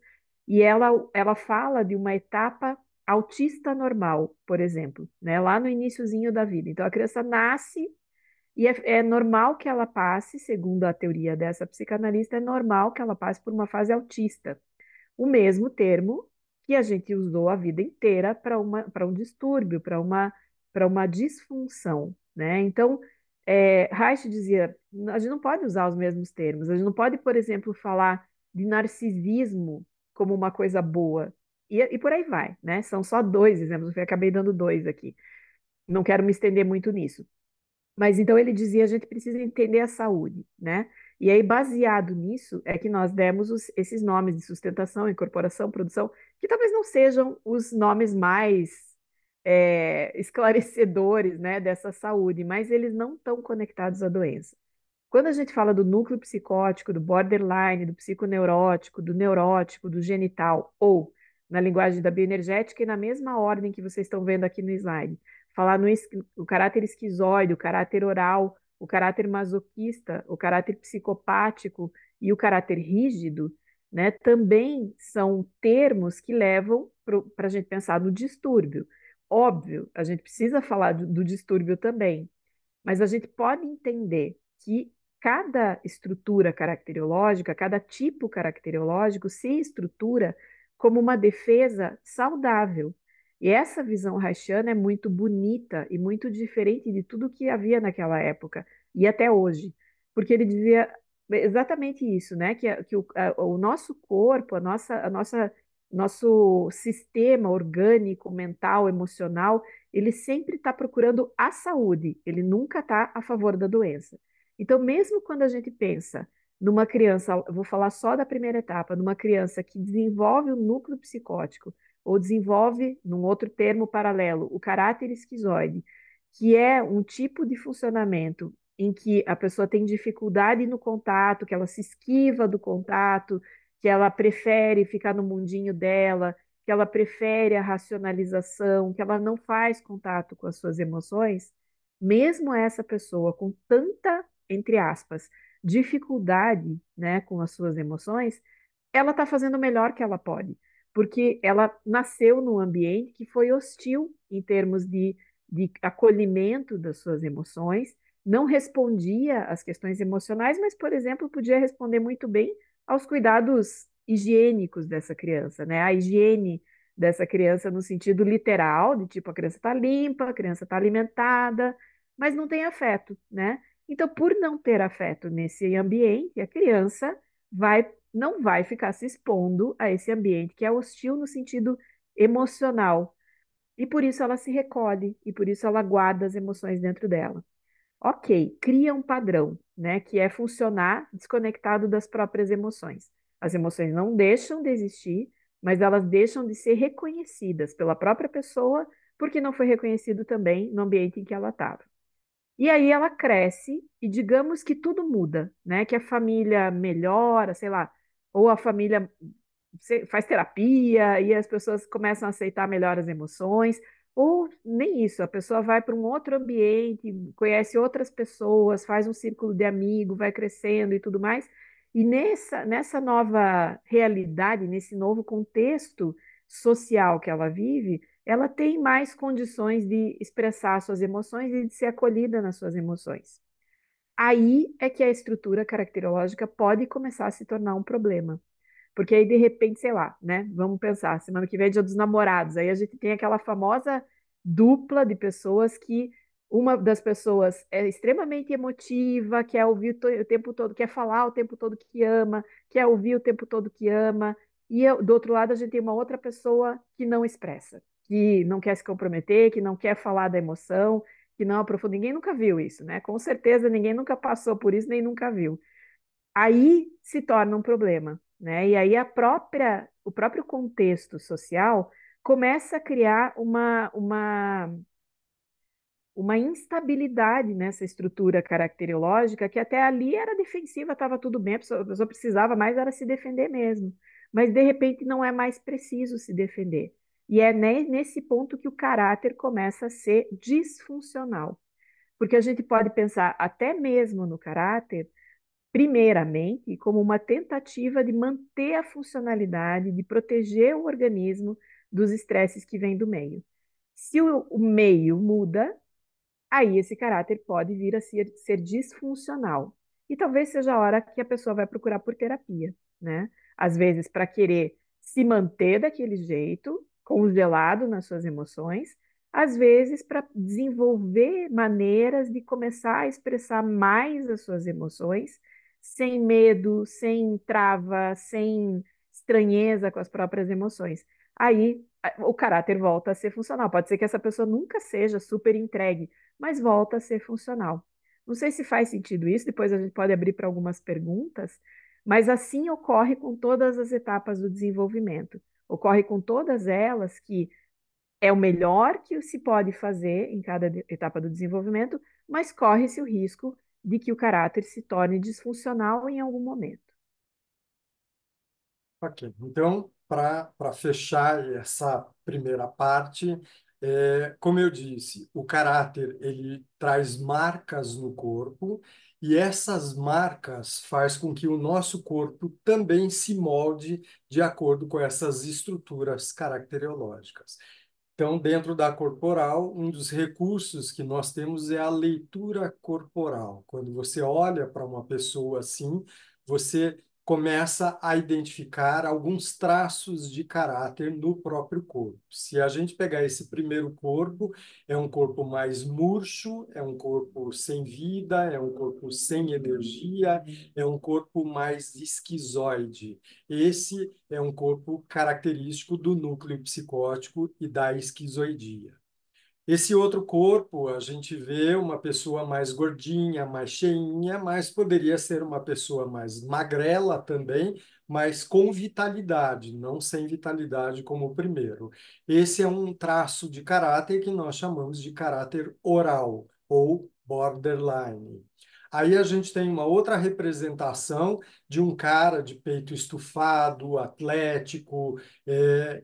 e ela fala de uma etapa autista normal, por exemplo, né, lá no iniciozinho da vida. Então a criança nasce e é normal que ela passe, segundo a teoria dessa psicanalista, é normal que ela passe por uma fase autista. O mesmo termo que a gente usou a vida inteira para um distúrbio, para uma disfunção, né? Então, Reich dizia, a gente não pode usar os mesmos termos, a gente não pode, por exemplo, falar de narcisismo como uma coisa boa, e por aí vai, né? São só dois exemplos, eu acabei dando dois aqui. Não quero me estender muito nisso. Mas então ele dizia, a gente precisa entender a saúde, né? E aí, baseado nisso, é que nós demos esses nomes de sustentação, incorporação, produção, que talvez não sejam os nomes mais esclarecedores, né, dessa saúde, mas eles não estão conectados à doença. Quando a gente fala do núcleo psicótico, do borderline, do psiconeurótico, do neurótico, do genital, ou na linguagem da bioenergética e na mesma ordem que vocês estão vendo aqui no slide, falar o caráter esquizoide, o caráter oral, o caráter masoquista, o caráter psicopático e o caráter rígido, né, também são termos que levam para a gente pensar no distúrbio. Óbvio, a gente precisa falar do distúrbio também, mas a gente pode entender que cada estrutura caracteriológica, cada tipo caracteriológico se estrutura como uma defesa saudável. E essa visão reichiana é muito bonita e muito diferente de tudo que havia naquela época e até hoje, porque ele dizia exatamente isso, né? Que o nosso corpo, nosso sistema orgânico, mental, emocional, ele sempre está procurando a saúde, ele nunca está a favor da doença. Então, mesmo quando a gente pensa numa criança, vou falar só da primeira etapa, numa criança que desenvolve o núcleo psicótico, ou desenvolve, num outro termo paralelo, o caráter esquizoide, que é um tipo de funcionamento em que a pessoa tem dificuldade no contato, que ela se esquiva do contato, que ela prefere ficar no mundinho dela, que ela prefere a racionalização, que ela não faz contato com as suas emoções, mesmo essa pessoa com tanta, entre aspas, dificuldade, né, com as suas emoções, ela está fazendo o melhor que ela pode, porque ela nasceu num ambiente que foi hostil em termos de acolhimento das suas emoções, não respondia às questões emocionais, mas, por exemplo, podia responder muito bem aos cuidados higiênicos dessa criança, né? A higiene dessa criança no sentido literal, de tipo, a criança está limpa, a criança está alimentada, mas não tem afeto, né? Então, por não ter afeto nesse ambiente, a criança não vai ficar se expondo a esse ambiente que é hostil no sentido emocional. E por isso ela se recolhe, e por isso ela guarda as emoções dentro dela. Ok, cria um padrão, né, que é funcionar desconectado das próprias emoções. As emoções não deixam de existir, mas elas deixam de ser reconhecidas pela própria pessoa porque não foi reconhecido também no ambiente em que ela estava. E aí ela cresce e digamos que tudo muda, né? Que a família melhora, sei lá, ou a família faz terapia e as pessoas começam a aceitar melhor as emoções, ou nem isso, a pessoa vai para um outro ambiente, conhece outras pessoas, faz um círculo de amigo, vai crescendo e tudo mais. E nessa nova realidade, nesse novo contexto social que ela vive, ela tem mais condições de expressar suas emoções e de ser acolhida nas suas emoções. Aí é que a estrutura caracterológica pode começar a se tornar um problema. Porque aí, de repente, sei lá, né? Vamos pensar, semana que vem é Dia dos Namorados. Aí a gente tem aquela famosa dupla de pessoas que uma das pessoas é extremamente emotiva, quer ouvir o tempo todo, quer falar o tempo todo que ama, quer ouvir o tempo todo que ama. E do outro lado, a gente tem uma outra pessoa que não expressa, que não quer se comprometer, que não quer falar da emoção, que não aprofunda. Ninguém nunca viu isso, né? Com certeza ninguém nunca passou por isso, nem nunca viu. Aí se torna um problema, né? E aí o próprio contexto social começa a criar uma instabilidade nessa estrutura caracteriológica que até ali era defensiva, estava tudo bem, a pessoa precisava mais era se defender mesmo. Mas de repente não é mais preciso se defender. E é nesse ponto que o caráter começa a ser disfuncional. Porque a gente pode pensar até mesmo no caráter primeiramente, como uma tentativa de manter a funcionalidade, de proteger o organismo dos estresses que vêm do meio. Se o meio muda, aí esse caráter pode vir a ser disfuncional. E talvez seja a hora que a pessoa vai procurar por terapia, né? Às vezes para querer se manter daquele jeito, congelado nas suas emoções, às vezes para desenvolver maneiras de começar a expressar mais as suas emoções, sem medo, sem trava, sem estranheza com as próprias emoções. Aí o caráter volta a ser funcional. Pode ser que essa pessoa nunca seja super entregue, mas volta a ser funcional. Não sei se faz sentido isso, depois a gente pode abrir para algumas perguntas, mas assim ocorre com todas as etapas do desenvolvimento. Ocorre com todas elas que é o melhor que se pode fazer em cada etapa do desenvolvimento, mas corre-se o risco de que o caráter se torne disfuncional em algum momento. Ok, então, para fechar essa primeira parte, como eu disse, o caráter ele traz marcas no corpo e essas marcas faz com que o nosso corpo também se molde de acordo com essas estruturas caracterológicas. Então, dentro da corporal, um dos recursos que nós temos é a leitura corporal. Quando você olha para uma pessoa assim, você começa a identificar alguns traços de caráter no próprio corpo. Se a gente pegar esse primeiro corpo, é um corpo mais murcho, é um corpo sem vida, é um corpo sem energia, é um corpo mais esquizoide. Esse é um corpo característico do núcleo psicótico e da esquizoidia. Esse outro corpo, a gente vê uma pessoa mais gordinha, mais cheinha, mas poderia ser uma pessoa mais magrela também, mas com vitalidade, não sem vitalidade como o primeiro. Esse é um traço de caráter que nós chamamos de caráter oral ou borderline. Aí a gente tem uma outra representação de um cara de peito estufado, atlético,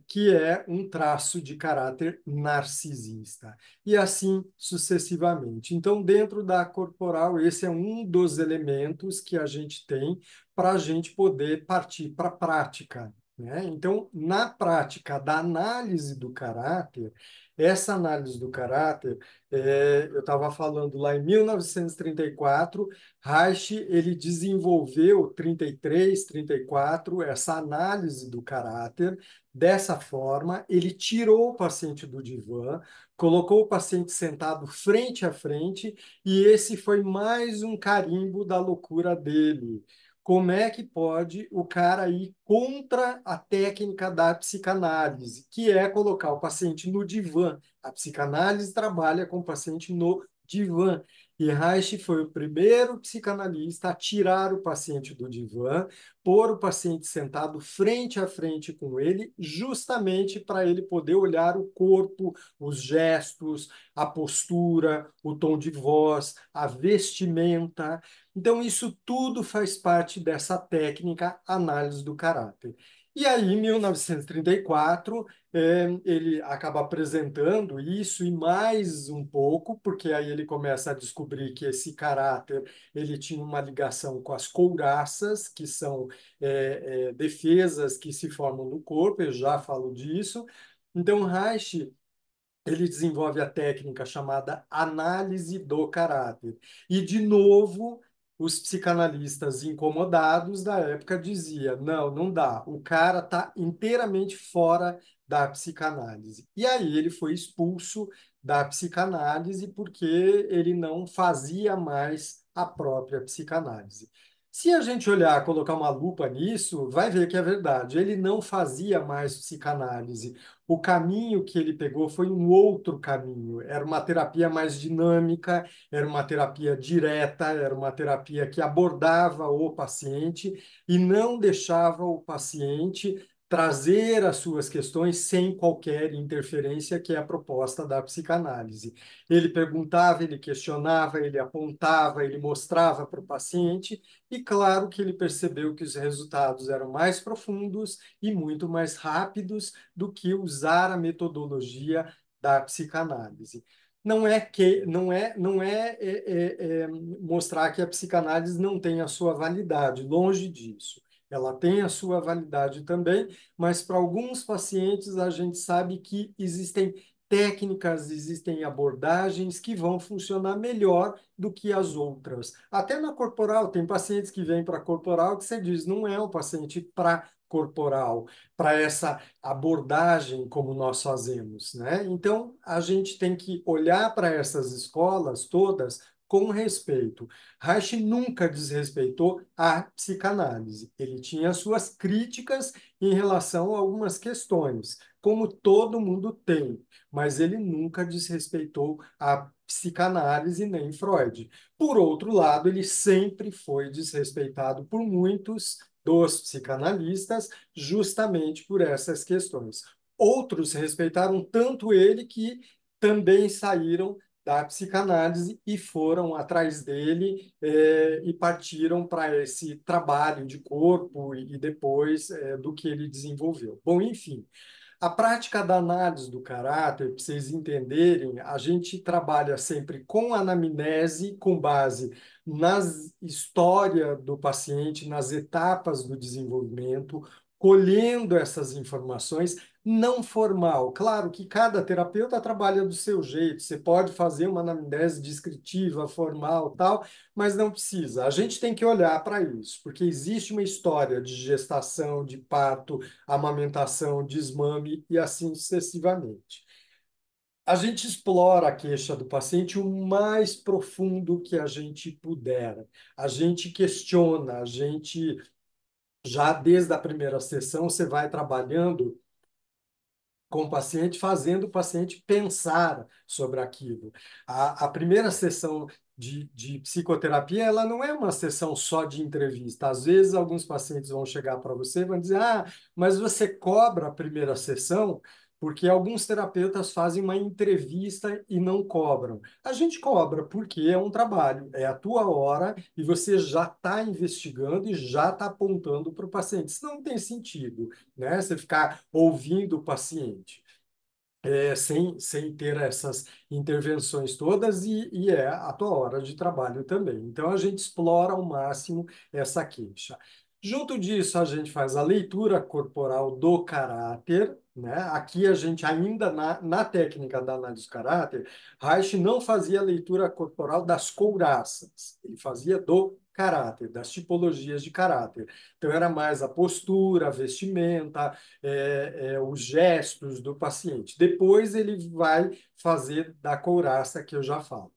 que é um traço de caráter narcisista. E assim sucessivamente. Então, dentro da corporal, esse é um dos elementos que a gente tem para a gente poder partir para a prática. Né? Então, na prática da análise do caráter, essa análise do caráter, eu estava falando lá em 1934, Reich ele desenvolveu 33, 34 essa análise do caráter. Dessa forma, ele tirou o paciente do divã, colocou o paciente sentado frente a frente, e esse foi mais um carimbo da loucura dele. Como é que pode o cara ir contra a técnica da psicanálise, que é colocar o paciente no divã? A psicanálise trabalha com o paciente no divã. E Reich foi o primeiro psicanalista a tirar o paciente do divã, pôr o paciente sentado frente a frente com ele, justamente para ele poder olhar o corpo, os gestos, a postura, o tom de voz, a vestimenta. Então, isso tudo faz parte dessa técnica análise do caráter. E aí, em 1934, ele acaba apresentando isso e mais um pouco, porque aí ele começa a descobrir que esse caráter ele tinha uma ligação com as couraças, que são defesas que se formam no corpo, eu já falo disso. Então, Reich ele desenvolve a técnica chamada análise do caráter. E, de novo, os psicanalistas incomodados da época diziam: não, não dá, o cara está inteiramente fora da psicanálise. E aí ele foi expulso da psicanálise porque ele não fazia mais a própria psicanálise. Se a gente olhar, colocar uma lupa nisso, vai ver que é verdade. Ele não fazia mais psicanálise. O caminho que ele pegou foi um outro caminho. Era uma terapia mais dinâmica, era uma terapia direta, era uma terapia que abordava o paciente e não deixava o paciente trazer as suas questões sem qualquer interferência, que é a proposta da psicanálise. Ele perguntava, ele questionava, ele apontava, ele mostrava para o paciente, e claro que ele percebeu que os resultados eram mais profundos e muito mais rápidos do que usar a metodologia da psicanálise. Não é mostrar que a psicanálise não tem a sua validade, longe disso. Ela tem a sua validade também, mas para alguns pacientes a gente sabe que existem técnicas, existem abordagens que vão funcionar melhor do que as outras. Até na corporal, tem pacientes que vêm para corporal que você diz, não é um paciente para corporal, para essa abordagem como nós fazemos, né? Então, a gente tem que olhar para essas escolas todas com respeito. Reich nunca desrespeitou a psicanálise. Ele tinha suas críticas em relação a algumas questões, como todo mundo tem, mas ele nunca desrespeitou a psicanálise nem Freud. Por outro lado, ele sempre foi desrespeitado por muitos dos psicanalistas, justamente por essas questões. Outros respeitaram tanto ele que também saíram da psicanálise e foram atrás dele e partiram para esse trabalho de corpo e depois do que ele desenvolveu. Bom, enfim, a prática da análise do caráter, para vocês entenderem, a gente trabalha sempre com anamnese, com base na história do paciente, nas etapas do desenvolvimento, colhendo essas informações, não formal. Claro que cada terapeuta trabalha do seu jeito, você pode fazer uma anamnese descritiva, formal, tal, mas não precisa. A gente tem que olhar para isso, porque existe uma história de gestação, de parto, amamentação, desmame e assim sucessivamente. A gente explora a queixa do paciente o mais profundo que a gente puder. A gente questiona, a gente já desde a primeira sessão você vai trabalhando com o paciente, fazendo o paciente pensar sobre aquilo. A primeira sessão de psicoterapia, ela não é uma sessão só de entrevista. Às vezes, alguns pacientes vão chegar para você e vão dizer: ah, mas você cobra a primeira sessão? Porque alguns terapeutas fazem uma entrevista e não cobram. A gente cobra porque é um trabalho, é a tua hora e você já está investigando e já está apontando para o paciente. Isso não tem sentido, né? Você ficar ouvindo o paciente sem ter essas intervenções todas e é a tua hora de trabalho também. Então, a gente explora ao máximo essa queixa. Junto disso, a gente faz a leitura corporal do caráter, né? Aqui a gente ainda na técnica da análise do caráter, Reich não fazia a leitura corporal das couraças, ele fazia do caráter, das tipologias de caráter. Então, era mais a postura, a vestimenta, os gestos do paciente. Depois ele vai fazer da couraça, que eu já falo.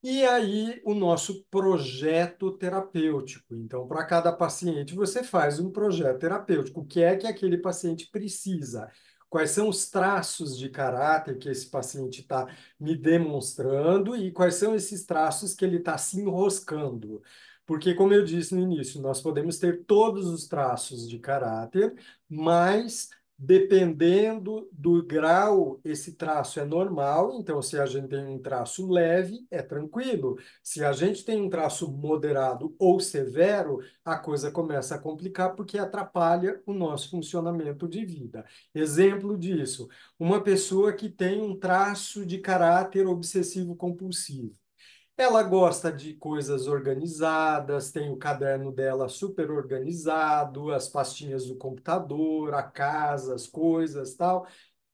E aí, o nosso projeto terapêutico. Então, para cada paciente, você faz um projeto terapêutico. O que é que aquele paciente precisa? quais são os traços de caráter que esse paciente está me demonstrando e quais são esses traços que ele está se enroscando. Porque, como eu disse no início, nós podemos ter todos os traços de caráter, mas dependendo do grau, esse traço é normal. Então, se a gente tem um traço leve, é tranquilo. Se a gente tem um traço moderado ou severo, a coisa começa a complicar porque atrapalha o nosso funcionamento de vida. Exemplo disso, uma pessoa que tem um traço de caráter obsessivo compulsivo. Ela gosta de coisas organizadas, tem o caderno dela super organizado, as pastinhas do computador, a casa, as coisas, tal,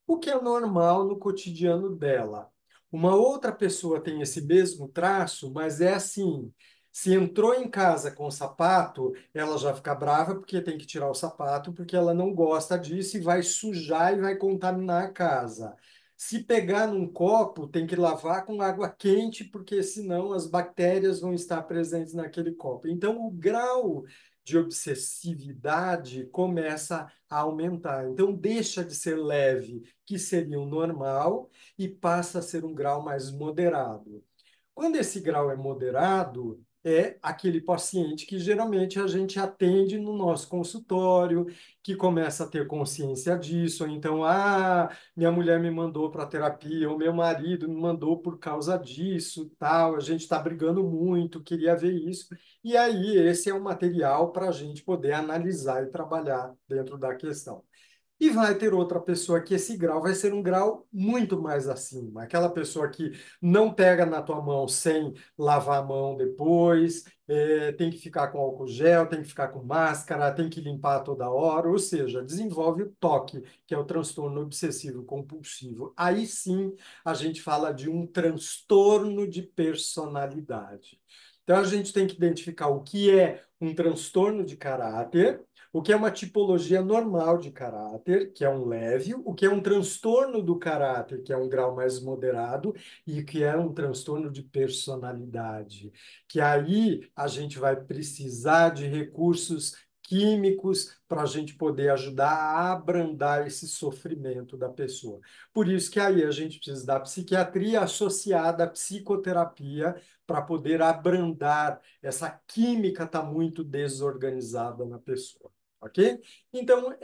o que é normal no cotidiano dela. Uma outra pessoa tem esse mesmo traço, mas é assim: se entrou em casa com sapato, ela já fica brava porque tem que tirar o sapato, porque ela não gosta disso e vai sujar e vai contaminar a casa. Se pegar num copo, tem que lavar com água quente, porque senão as bactérias vão estar presentes naquele copo. Então, o grau de obsessividade começa a aumentar. Então, deixa de ser leve, que seria o normal, e passa a ser um grau mais moderado. Quando esse grau é moderado, é aquele paciente que geralmente a gente atende no nosso consultório, que começa a ter consciência disso, ou então, minha mulher me mandou para terapia, ou meu marido me mandou por causa disso, tal, a gente está brigando muito, queria ver isso. E aí, esse é o material para a gente poder analisar e trabalhar dentro da questão. E vai ter outra pessoa que esse grau vai ser um grau muito mais acima. Aquela pessoa que não pega na tua mão sem lavar a mão depois, tem que ficar com álcool gel, tem que ficar com máscara, tem que limpar toda hora, ou seja, desenvolve o TOC, que é o transtorno obsessivo compulsivo. Aí sim a gente fala de um transtorno de personalidade. Então a gente tem que identificar o que é um transtorno de caráter, o que é uma tipologia normal de caráter, que é um leve, o que é um transtorno do caráter, que é um grau mais moderado, e o que é um transtorno de personalidade, que aí a gente vai precisar de recursos químicos para a gente poder ajudar a abrandar esse sofrimento da pessoa. Por isso que aí a gente precisa da psiquiatria associada à psicoterapia para poder abrandar essa química está muito desorganizada na pessoa. Ok? Então,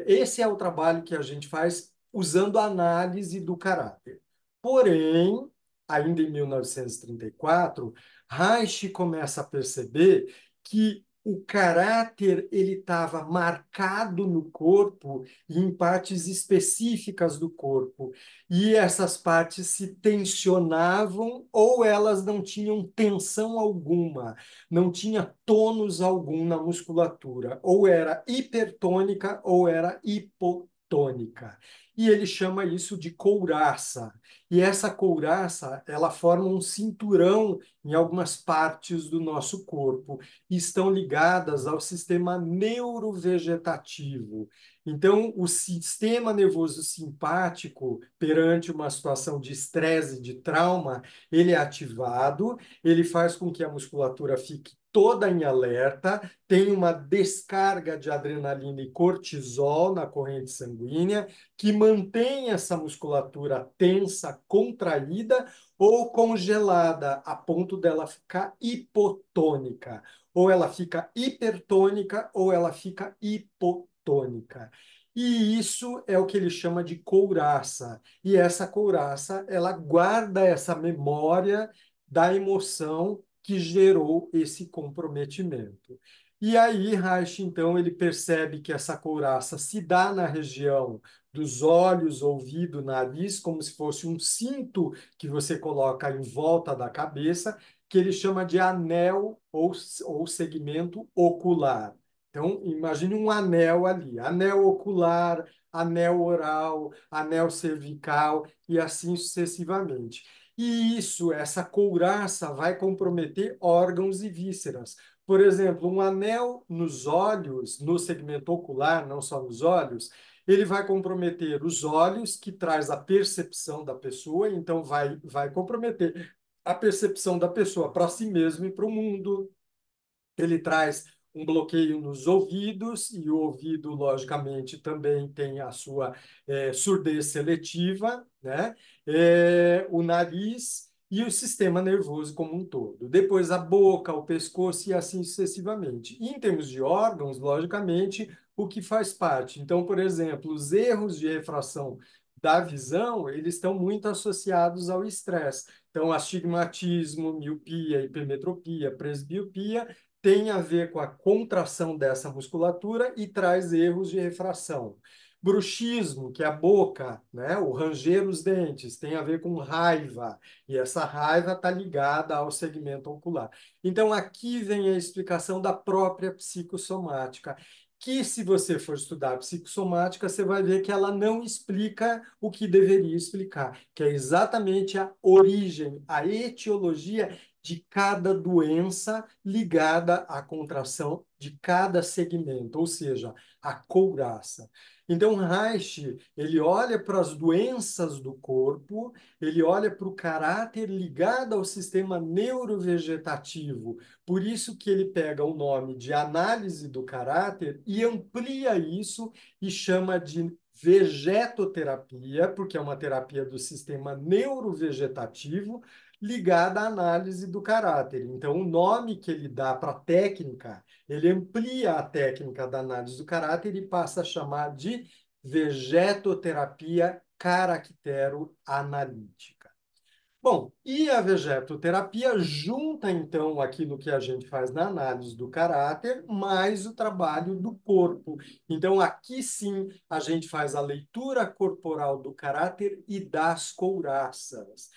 esse é o trabalho que a gente faz usando a análise do caráter. Porém, ainda em 1934, Reich começa a perceber que o caráter ele estava marcado no corpo e em partes específicas do corpo. E essas partes se tensionavam ou elas não tinham tensão alguma, não tinha tônus algum na musculatura, ou era hipertônica ou era hipotônica. E ele chama isso de couraça. E essa couraça, ela forma um cinturão em algumas partes do nosso corpo e estão ligadas ao sistema neurovegetativo. Então, o sistema nervoso simpático, perante uma situação de estresse, de trauma, ele é ativado, ele faz com que a musculatura fique toda em alerta, tem uma descarga de adrenalina e cortisol na corrente sanguínea, que mantém essa musculatura tensa, contraída ou congelada, a ponto dela ficar hipotônica. Ou ela fica hipertônica ou ela fica hipotônica. E isso é o que ele chama de couraça. E essa couraça, ela guarda essa memória da emoção que gerou esse comprometimento. E aí, Reich, então, ele percebe que essa couraça se dá na região dos olhos, ouvido, nariz, como se fosse um cinto que você coloca em volta da cabeça, que ele chama de anel ou segmento ocular. Então, imagine um anel ali, anel ocular, anel oral, anel cervical e assim sucessivamente. E isso, essa couraça, vai comprometer órgãos e vísceras. Por exemplo, um anel nos olhos, no segmento ocular, não só nos olhos, ele vai comprometer os olhos, que traz a percepção da pessoa, então vai comprometer a percepção da pessoa para si mesmo e para o mundo. Ele traz um bloqueio nos ouvidos, e o ouvido, logicamente, também tem a sua surdez seletiva, né? O nariz e o sistema nervoso como um todo. Depois a boca, o pescoço e assim sucessivamente. E em termos de órgãos, logicamente, o que faz parte. Então, por exemplo, os erros de refração da visão, eles estão muito associados ao estresse. Então, astigmatismo, miopia, hipermetropia, presbiopia tem a ver com a contração dessa musculatura e traz erros de refração. Bruxismo, que é a boca, né? O ranger os dentes, tem a ver com raiva, e essa raiva está ligada ao segmento ocular. Então, aqui vem a explicação da própria psicossomática, que se você for estudar psicossomática, você vai ver que ela não explica o que deveria explicar, que é exatamente a origem, a etiologia de cada doença ligada à contração de cada segmento, ou seja, a couraça. Então, Reich, ele olha para as doenças do corpo, ele olha para o caráter ligado ao sistema neurovegetativo. Por isso que ele pega o nome de análise do caráter e amplia isso e chama de vegetoterapia, porque é uma terapia do sistema neurovegetativo ligada à análise do caráter. Então, o nome que ele dá para a técnica, ele amplia a técnica da análise do caráter e passa a chamar de vegetoterapia caracteroanalítica. Bom, e a vegetoterapia junta, então, aquilo que a gente faz na análise do caráter, mais o trabalho do corpo. Então, aqui sim, a gente faz a leitura corporal do caráter e das couraças.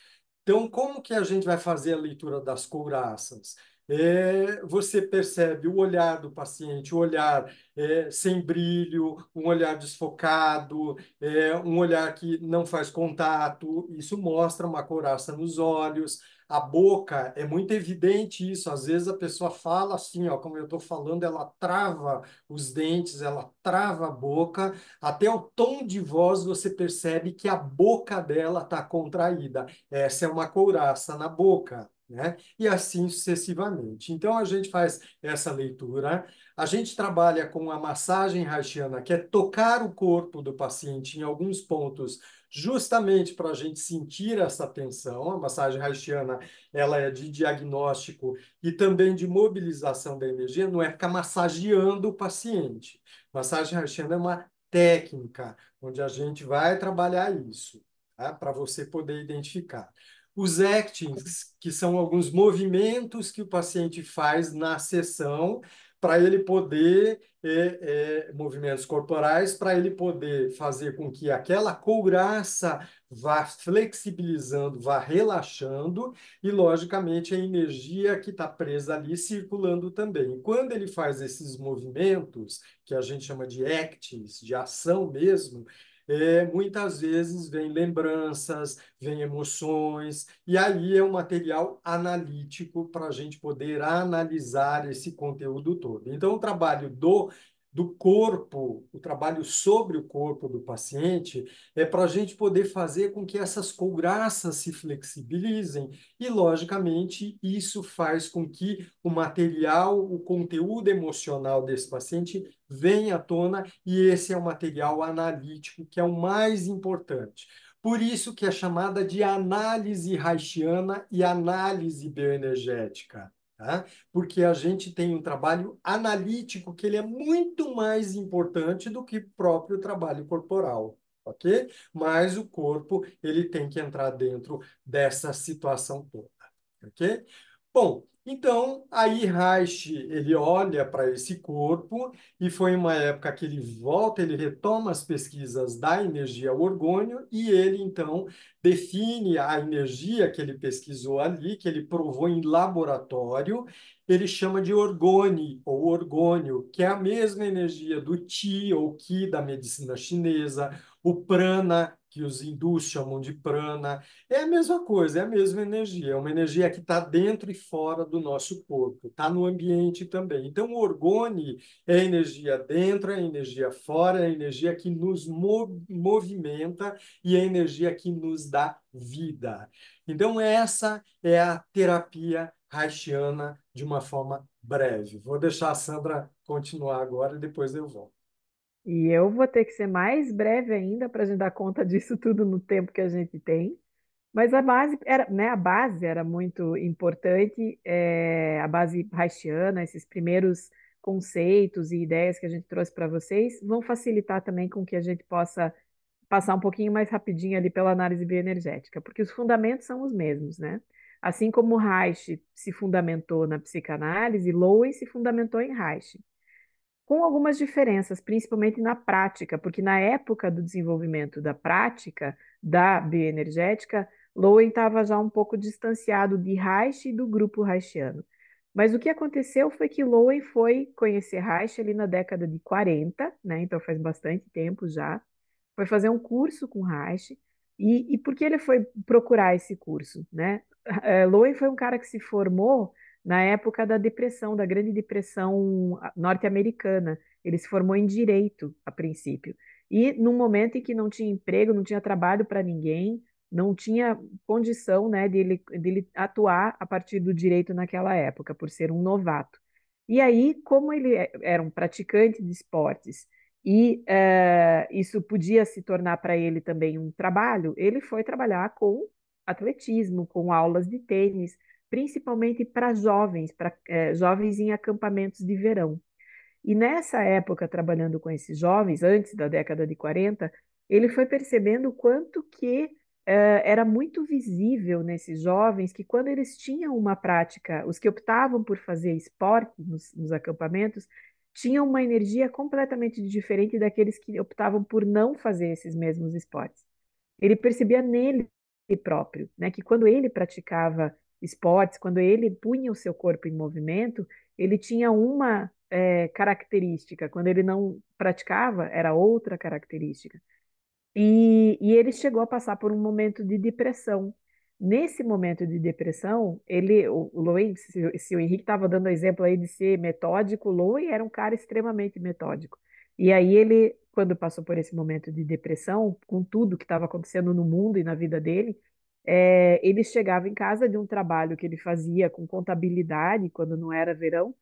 Então, como que a gente vai fazer a leitura das couraças? Você percebe o olhar do paciente, o olhar sem brilho, um olhar desfocado, um olhar que não faz contato, isso mostra uma couraça nos olhos. A boca, é muito evidente isso. Às vezes a pessoa fala assim, ó, como eu estou falando, ela trava os dentes, ela trava a boca, até o tom de voz você percebe que a boca dela está contraída. Essa é uma couraça na boca, né? E assim sucessivamente. Então a gente faz essa leitura. A gente trabalha com a massagem haitiana, que é tocar o corpo do paciente em alguns pontos, justamente para a gente sentir essa tensão. A massagem haitiana, ela é de diagnóstico e também de mobilização da energia, não é ficar massageando o paciente. Massagem haitiana é uma técnica onde a gente vai trabalhar isso, tá? Para você poder identificar. Os actings, que são alguns movimentos que o paciente faz na sessão, para ele poder, movimentos corporais, para ele poder fazer com que aquela couraça vá flexibilizando, vá relaxando, e, logicamente, a energia que está presa ali circulando também. Quando ele faz esses movimentos, que a gente chama de actings, de ação mesmo, muitas vezes vem lembranças, vem emoções, e aí é um material analítico para a gente poder analisar esse conteúdo todo. Então, o trabalho do corpo, o trabalho sobre o corpo do paciente, é para a gente poder fazer com que essas couraças se flexibilizem, e, logicamente, isso faz com que o material, o conteúdo emocional desse paciente venha à tona, e esse é o material analítico, que é o mais importante. Por isso que é chamada de análise haitiana e análise bioenergética, tá? Porque a gente tem um trabalho analítico que ele é muito mais importante do que o próprio trabalho corporal, ok? Mas o corpo, ele tem que entrar dentro dessa situação toda, ok? Bom, então, aí Reich, ele olha para esse corpo, e foi uma época que ele volta, ele retoma as pesquisas da energia orgônio, e ele, então, define a energia que ele pesquisou ali, que ele provou em laboratório, ele chama de orgone, ou orgônio, que é a mesma energia do Qi, ou Qi, da medicina chinesa, o prana, que os hindus chamam de prana, é a mesma coisa, é a mesma energia, é uma energia que está dentro e fora do nosso corpo, está no ambiente também. Então, o orgone é energia dentro, é energia fora, é energia que nos movimenta e é energia que nos dá vida. Então, essa é a terapia haitiana de uma forma breve. Vou deixar a Sandra continuar agora e depois eu volto. E eu vou ter que ser mais breve ainda para a gente dar conta disso tudo no tempo que a gente tem. Mas a base era, né, a base era muito importante, a base haitiana, esses primeiros conceitos e ideias que a gente trouxe para vocês vão facilitar também com que a gente possa passar um pouquinho mais rapidinho ali pela análise bioenergética, porque os fundamentos são os mesmos, né? Assim como Reich se fundamentou na psicanálise, Lowen se fundamentou em Reich com algumas diferenças, principalmente na prática, porque na época do desenvolvimento da prática da bioenergética, Lowen estava já um pouco distanciado de Reich e do grupo Reichiano. Mas o que aconteceu foi que Lowen foi conhecer Reich ali na década de 40, né? Então faz bastante tempo já. Foi fazer um curso com Reich. E por que ele foi procurar esse curso, né? Lowen foi um cara que se formou na época da depressão, da Grande Depressão norte-americana. Ele se formou em direito, a princípio. E num momento em que não tinha emprego, não tinha trabalho para ninguém, não tinha condição, né, dele atuar a partir do direito naquela época, por ser um novato. E aí, como ele era um praticante de esportes e isso podia se tornar para ele também um trabalho, ele foi trabalhar com atletismo, com aulas de tênis, principalmente para jovens, para jovens em acampamentos de verão. E nessa época, trabalhando com esses jovens, antes da década de 40, ele foi percebendo o quanto que era muito visível nesses jovens que quando eles tinham uma prática, os que optavam por fazer esporte nos acampamentos, tinham uma energia completamente diferente daqueles que optavam por não fazer esses mesmos esportes. Ele percebia nele próprio, né, que quando ele praticava esportes, quando ele punha o seu corpo em movimento, ele tinha uma característica, quando ele não praticava, era outra característica. E ele chegou a passar por um momento de depressão. Nesse momento de depressão, o Lowen, se o Henrique estava dando o exemplo aí de ser metódico, o Lowen era um cara extremamente metódico. E aí ele, quando passou por esse momento de depressão, com tudo que estava acontecendo no mundo e na vida dele, ele chegava em casa de um trabalho que ele fazia com contabilidade, quando não era verão,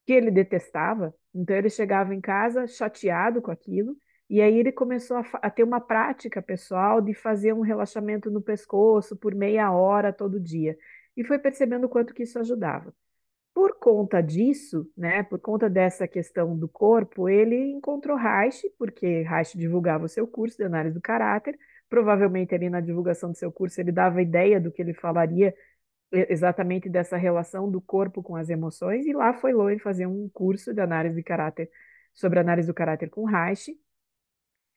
que ele detestava. Então ele chegava em casa chateado com aquilo, e aí ele começou a ter uma prática pessoal de fazer um relaxamento no pescoço por meia hora todo dia. E foi percebendo o quanto que isso ajudava. Por conta disso, né, por conta dessa questão do corpo, ele encontrou Reich, porque Reich divulgava o seu curso de análise do caráter. Provavelmente ali na divulgação do seu curso ele dava ideia do que ele falaria exatamente dessa relação do corpo com as emoções, e lá foi Lowen fazer um curso de análise de caráter, sobre análise do caráter com Reich,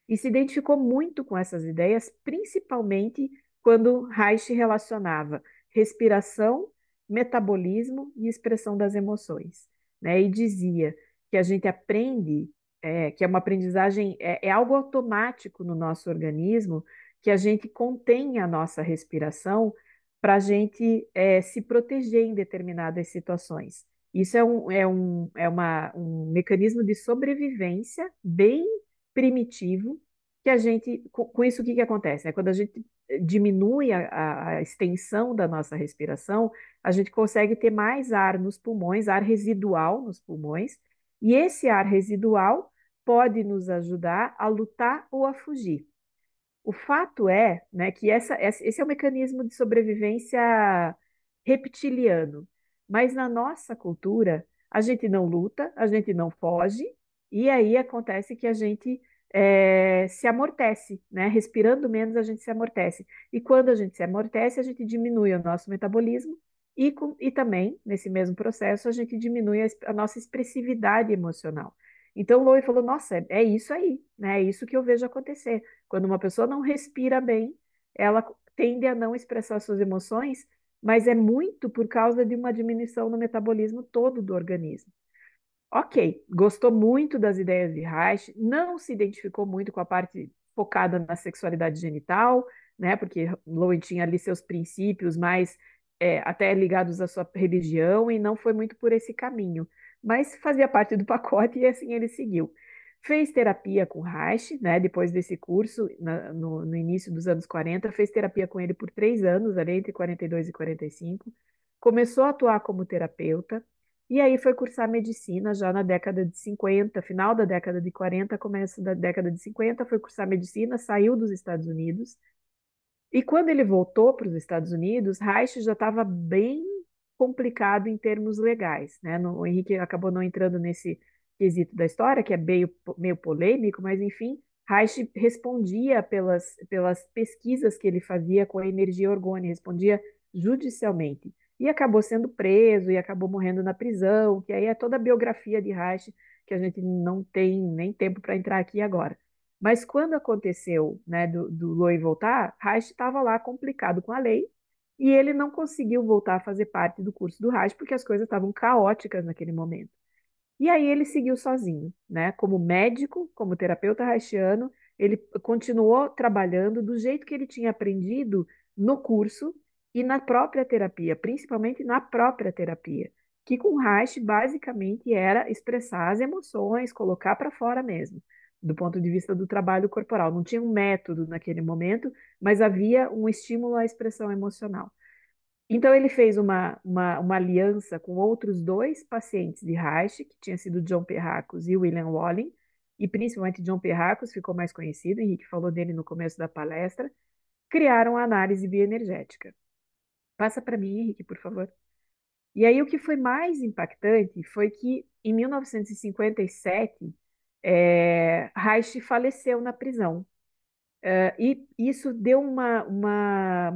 e se identificou muito com essas ideias, principalmente quando Reich relacionava respiração, metabolismo e expressão das emoções, né? E dizia que a gente aprende, que é uma aprendizagem, é algo automático no nosso organismo, que a gente contém a nossa respiração para a gente se proteger em determinadas situações. Isso um mecanismo de sobrevivência bem primitivo, que a gente, com isso, o que que acontece? Né? Quando a gente diminui a extensão da nossa respiração, a gente consegue ter mais ar nos pulmões, ar residual nos pulmões, e esse ar residual pode nos ajudar a lutar ou a fugir. O fato é, né, que esse é o mecanismo de sobrevivência reptiliano, mas na nossa cultura, a gente não luta, a gente não foge, e aí acontece que a gente se amortece, né? Respirando menos, a gente se amortece. E quando a gente se amortece, a gente diminui o nosso metabolismo e também, nesse mesmo processo, a gente diminui a nossa expressividade emocional. Então, o Lowe falou, nossa, é isso aí, né? É isso que eu vejo acontecer. Quando uma pessoa não respira bem, ela tende a não expressar suas emoções, mas é muito por causa de uma diminuição no metabolismo todo do organismo. Ok, gostou muito das ideias de Reich, não se identificou muito com a parte focada na sexualidade genital, né? Porque Lowen tinha ali seus princípios mais até ligados à sua religião e não foi muito por esse caminho, mas fazia parte do pacote e assim ele seguiu. Fez terapia com Reich, né? Depois desse curso, no início dos anos 40, fez terapia com ele por 3 anos, ali entre 42 e 45. Começou a atuar como terapeuta, E aí foi cursar medicina já na década de 50, final da década de 40, começo da década de 50, foi cursar medicina, saiu dos Estados Unidos. E quando ele voltou para os Estados Unidos, Reich já estava bem complicado em termos legais, né? O Henrique acabou não entrando nesse quesito da história, que é meio polêmico, mas enfim, Reich respondia pelas pesquisas que ele fazia com a energia orgânica, respondia judicialmente. E acabou sendo preso e acabou morrendo na prisão, que aí é toda a biografia de Reich, que a gente não tem nem tempo para entrar aqui agora. Mas quando aconteceu, né, do Loy voltar, Reich estava lá complicado com a lei e ele não conseguiu voltar a fazer parte do curso do Reich porque as coisas estavam caóticas naquele momento. E aí ele seguiu sozinho, né? Como médico, como terapeuta reichiano, ele continuou trabalhando do jeito que ele tinha aprendido no curso e na própria terapia, principalmente na própria terapia, que com Reich basicamente era expressar as emoções, colocar para fora mesmo, do ponto de vista do trabalho corporal. Não tinha um método naquele momento, mas havia um estímulo à expressão emocional. Então, ele fez uma aliança com outros dois pacientes de Reich, que tinha sido John Perracos e William Walling, e principalmente John Perracos ficou mais conhecido, Henrique falou dele no começo da palestra, criaram a análise bioenergética. Passa para mim, Henrique, por favor. E aí, o que foi mais impactante foi que, em 1957, Reich faleceu na prisão. E isso deu uma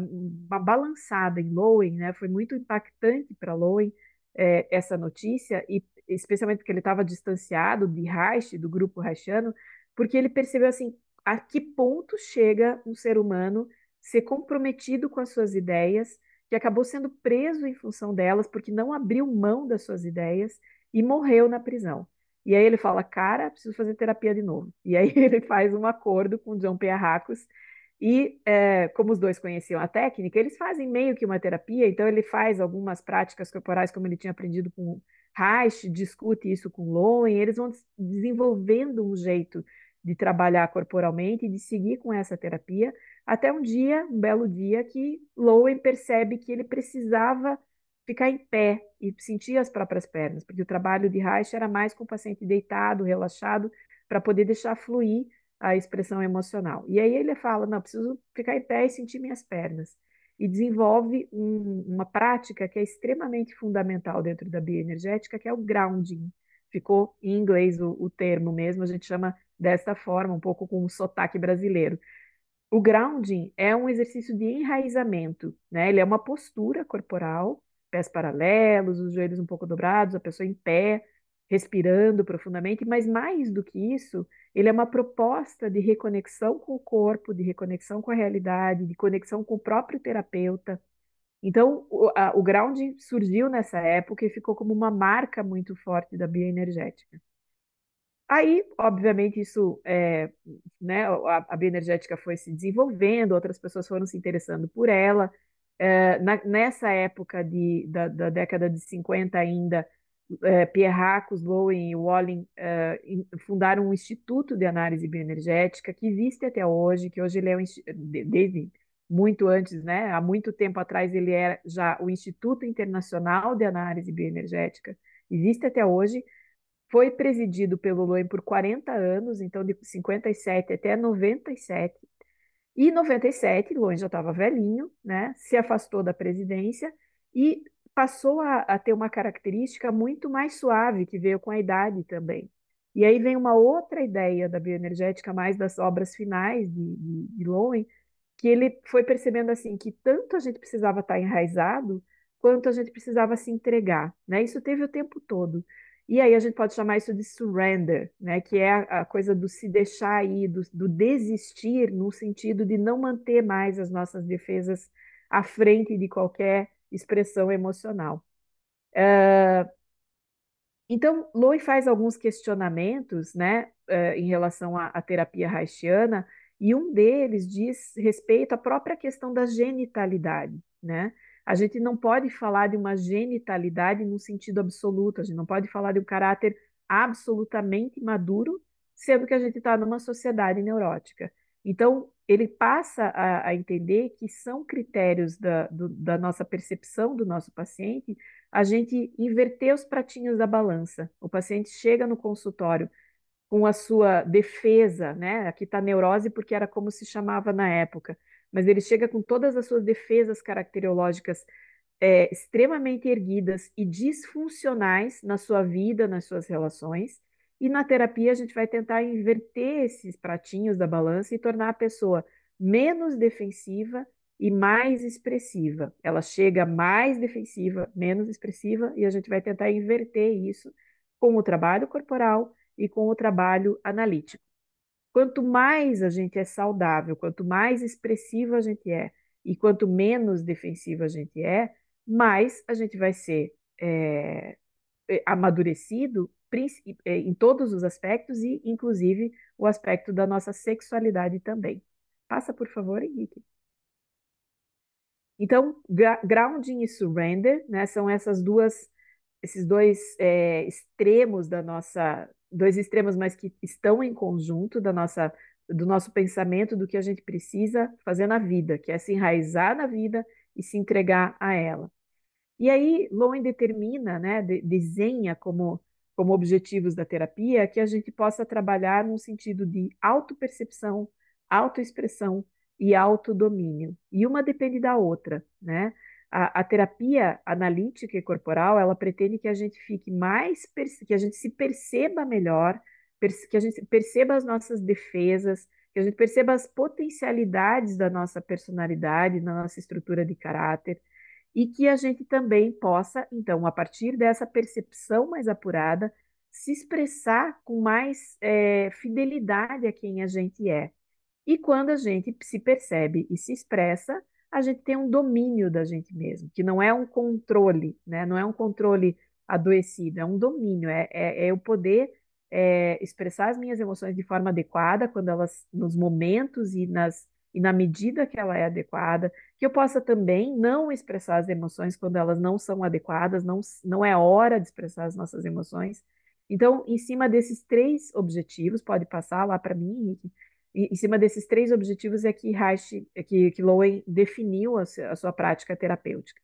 balançada em Lowen, né? Foi muito impactante para Lowen essa notícia, e especialmente porque ele estava distanciado de Reich, do grupo reichiano, porque ele percebeu assim, a que ponto chega um ser humano ser comprometido com as suas ideias, que acabou sendo preso em função delas, porque não abriu mão das suas ideias e morreu na prisão. E aí ele fala, cara, preciso fazer terapia de novo. E aí ele faz um acordo com o John Pierracos e, como os dois conheciam a técnica, eles fazem meio que uma terapia, então ele faz algumas práticas corporais, como ele tinha aprendido com Reich, discute isso com Lowen, eles vão desenvolvendo um jeito de trabalhar corporalmente e de seguir com essa terapia, até um dia, um belo dia, que Lowen percebe que ele precisava ficar em pé e sentir as próprias pernas, porque o trabalho de Reich era mais com o paciente deitado, relaxado, para poder deixar fluir a expressão emocional. E aí ele fala, não, preciso ficar em pé e sentir minhas pernas. E desenvolve uma prática que é extremamente fundamental dentro da bioenergética, que é o grounding. Ficou em inglês o termo mesmo, a gente chama desta forma, um pouco com um sotaque brasileiro. O grounding é um exercício de enraizamento, né? Ele é uma postura corporal, pés paralelos, os joelhos um pouco dobrados, a pessoa em pé, respirando profundamente, mas mais do que isso, ele é uma proposta de reconexão com o corpo, de reconexão com a realidade, de conexão com o próprio terapeuta. Então, o grounding surgiu nessa época e ficou como uma marca muito forte da bioenergética. Aí, obviamente, né, a bioenergética foi se desenvolvendo, outras pessoas foram se interessando por ela. Nessa época da década de 50 ainda, Pierracos, Lowen e Walling fundaram um instituto de análise bioenergética que existe até hoje, que hoje ele é desde muito antes, né, há muito tempo atrás ele era já o Instituto Internacional de Análise Bioenergética, existe até hoje, foi presidido pelo Loen por 40 anos, então de 57 até 97. E em 97, Loen já estava velhinho, né? Se afastou da presidência e passou a ter uma característica muito mais suave, que veio com a idade também. E aí vem uma outra ideia da bioenergética, mais das obras finais de Loen, que ele foi percebendo assim que tanto a gente precisava estar enraizado, quanto a gente precisava se entregar, né? Isso teve o tempo todo. E aí a gente pode chamar isso de surrender, né? Que é a coisa do se deixar ir, do desistir, no sentido de não manter mais as nossas defesas à frente de qualquer expressão emocional. Então, Loy faz alguns questionamentos, né, em relação à terapia haitiana, e um deles diz respeito à própria questão da genitalidade, né? A gente não pode falar de uma genitalidade no sentido absoluto, a gente não pode falar de um caráter absolutamente maduro, sendo que a gente está numa sociedade neurótica. Então, ele passa a entender que são critérios da nossa percepção do nosso paciente a gente inverter os pratinhos da balança. O paciente chega no consultório com a sua defesa, né? Aqui está neurose porque era como se chamava na época, mas ele chega com todas as suas defesas caracterológicas extremamente erguidas e disfuncionais na sua vida, nas suas relações. E na terapia a gente vai tentar inverter esses pratinhos da balança e tornar a pessoa menos defensiva e mais expressiva. Ela chega mais defensiva, menos expressiva, e a gente vai tentar inverter isso com o trabalho corporal e com o trabalho analítico. Quanto mais a gente é saudável, quanto mais expressiva a gente é e quanto menos defensiva a gente é, mais a gente vai ser amadurecido em todos os aspectos e, inclusive, o aspecto da nossa sexualidade também. Passa, por favor, Henrique. Então, grounding e surrender, né, são esses dois extremos da nossa, dois extremos, mas que estão em conjunto do nosso pensamento do que a gente precisa fazer na vida, que é se enraizar na vida e se entregar a ela. E aí, Lowen determina, né, desenha como objetivos da terapia que a gente possa trabalhar num sentido de autopercepção, autoexpressão e autodomínio. E uma depende da outra, né? A terapia analítica e corporal, ela pretende que a gente fique mais, que a gente se perceba melhor, que a gente perceba as nossas defesas, que a gente perceba as potencialidades da nossa personalidade, da nossa estrutura de caráter, e que a gente também possa, então, a partir dessa percepção mais apurada, se expressar com mais fidelidade a quem a gente é. E quando a gente se percebe e se expressa, a gente tem um domínio da gente mesmo, que não é um controle, né? Não é um controle adoecido, é um domínio, é eu poder expressar as minhas emoções de forma adequada, quando elas, nos momentos e na medida que ela é adequada, que eu possa também não expressar as emoções quando elas não são adequadas, não é hora de expressar as nossas emoções. Então, em cima desses três objetivos, pode passar lá para mim, Henrique, em cima desses três objetivos é que que Lowen definiu a sua prática terapêutica.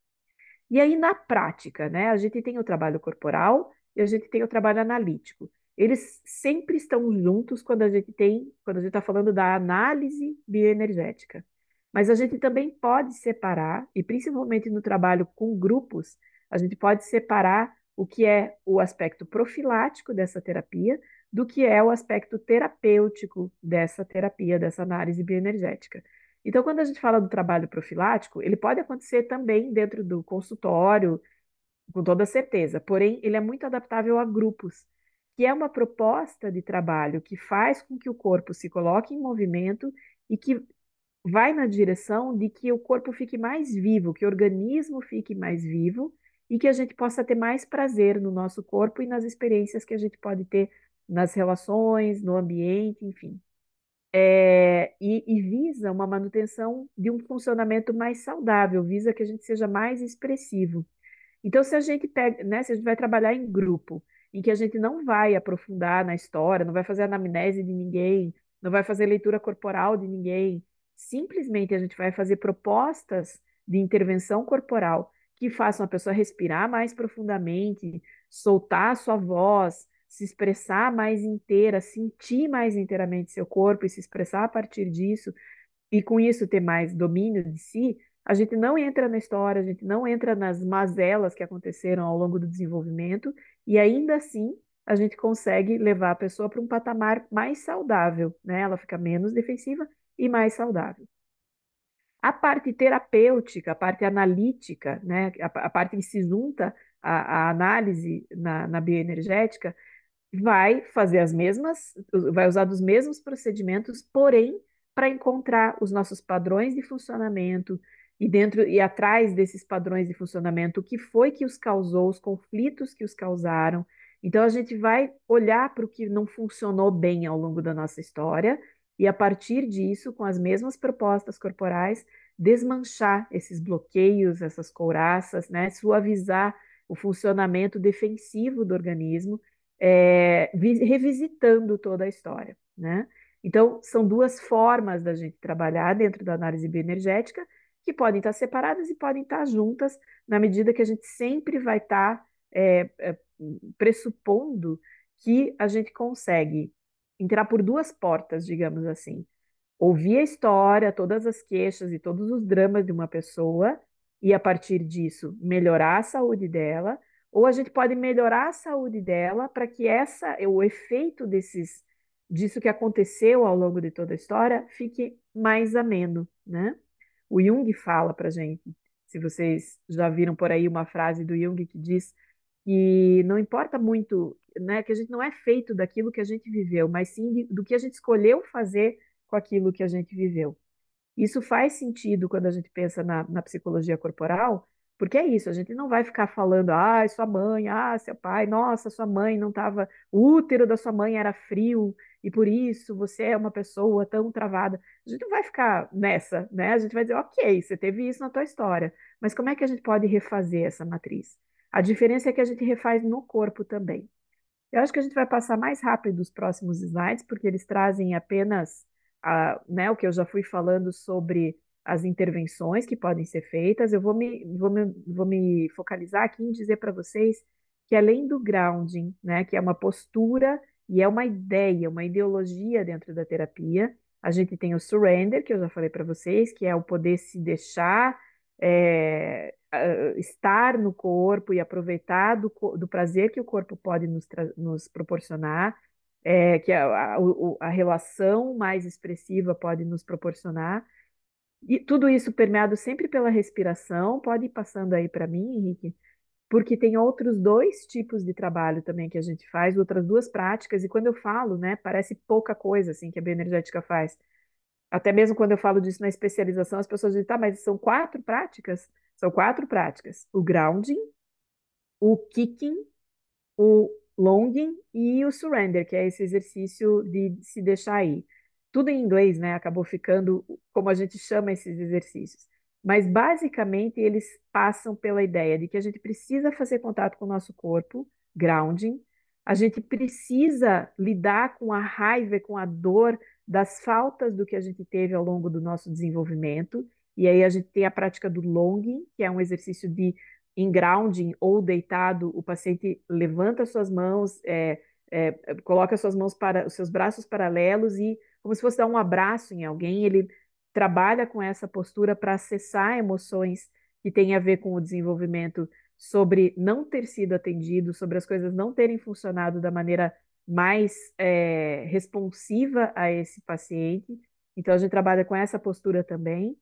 E aí, na prática, né, a gente tem o trabalho corporal e a gente tem o trabalho analítico. Eles sempre estão juntos quando a gente está falando da análise bioenergética. Mas a gente também pode separar, e principalmente no trabalho com grupos, a gente pode separar o que é o aspecto profilático dessa terapia do que é o aspecto terapêutico dessa terapia, dessa análise bioenergética. Então, quando a gente fala do trabalho profilático, ele pode acontecer também dentro do consultório, com toda certeza, porém, ele é muito adaptável a grupos, que é uma proposta de trabalho que faz com que o corpo se coloque em movimento e que vai na direção de que o corpo fique mais vivo, que o organismo fique mais vivo e que a gente possa ter mais prazer no nosso corpo e nas experiências que a gente pode ter nas relações, no ambiente, enfim. E visa uma manutenção de um funcionamento mais saudável, visa que a gente seja mais expressivo. Então, se a gente pega, né, se a gente vai trabalhar em grupo, em que a gente não vai aprofundar na história, não vai fazer anamnese de ninguém, não vai fazer leitura corporal de ninguém, simplesmente a gente vai fazer propostas de intervenção corporal que façam a pessoa respirar mais profundamente, soltar a sua voz, se expressar mais inteira, sentir mais inteiramente seu corpo e se expressar a partir disso, e com isso ter mais domínio de si, a gente não entra na história, a gente não entra nas mazelas que aconteceram ao longo do desenvolvimento, e ainda assim a gente consegue levar a pessoa para um patamar mais saudável, né? Ela fica menos defensiva e mais saudável. A parte terapêutica, a parte analítica, né? A parte que se junta à análise na bioenergética, vai fazer vai usar dos mesmos procedimentos, porém, para encontrar os nossos padrões de funcionamento e dentro e atrás desses padrões de funcionamento, o que foi que os causou, os conflitos que os causaram. Então, a gente vai olhar para o que não funcionou bem ao longo da nossa história e, a partir disso, com as mesmas propostas corporais, desmanchar esses bloqueios, essas couraças, né? Suavizar o funcionamento defensivo do organismo revisitando toda a história, né? Então, são duas formas da gente trabalhar dentro da análise bioenergética que podem estar separadas e podem estar juntas, na medida que a gente sempre vai estar pressupondo que a gente consegue entrar por duas portas, digamos assim. Ouvir a história, todas as queixas e todos os dramas de uma pessoa, e a partir disso melhorar a saúde dela, ou a gente pode melhorar a saúde dela para que o efeito disso que aconteceu ao longo de toda a história fique mais ameno, né? O Jung fala para gente, se vocês já viram por aí uma frase do Jung que diz que não importa muito, né, que a gente não é feito daquilo que a gente viveu, mas sim do que a gente escolheu fazer com aquilo que a gente viveu. Isso faz sentido quando a gente pensa na psicologia corporal, porque é isso, a gente não vai ficar falando, ah, sua mãe, ah, seu pai, nossa, sua mãe não estava, o útero da sua mãe era frio e por isso você é uma pessoa tão travada. A gente não vai ficar nessa, né? A gente vai dizer, ok, você teve isso na tua história, mas como é que a gente pode refazer essa matriz? A diferença é que a gente refaz no corpo também. Eu acho que a gente vai passar mais rápido os próximos slides, porque eles trazem apenas né, o que eu já fui falando sobre as intervenções que podem ser feitas. Eu vou me focalizar aqui em dizer para vocês que além do grounding, né, que é uma postura e é uma ideia, uma ideologia dentro da terapia, a gente tem o surrender, que eu já falei para vocês, que é o poder se deixar estar no corpo e aproveitar do prazer que o corpo pode nos proporcionar, que a relação mais expressiva pode nos proporcionar. E tudo isso permeado sempre pela respiração. Pode ir passando aí para mim, Henrique, porque tem outros dois tipos de trabalho também que a gente faz, outras duas práticas, e quando eu falo, né, parece pouca coisa assim que a bioenergética faz. Até mesmo quando eu falo disso na especialização, as pessoas dizem, tá, mas são quatro práticas? São quatro práticas. O grounding, o kicking, o longing e o surrender, que é esse exercício de se deixar ir. Tudo em inglês, né? Acabou ficando como a gente chama esses exercícios. Mas basicamente eles passam pela ideia de que a gente precisa fazer contato com o nosso corpo, grounding, a gente precisa lidar com a raiva e com a dor das faltas do que a gente teve ao longo do nosso desenvolvimento. E aí a gente tem a prática do longing, que é um exercício de em grounding ou deitado, o paciente levanta suas mãos, coloca suas mãos para os seus braços paralelos e, como se fosse dar um abraço em alguém, ele trabalha com essa postura para acessar emoções que têm a ver com o desenvolvimento, sobre não ter sido atendido, sobre as coisas não terem funcionado da maneira mais responsiva a esse paciente. Então, a gente trabalha com essa postura também.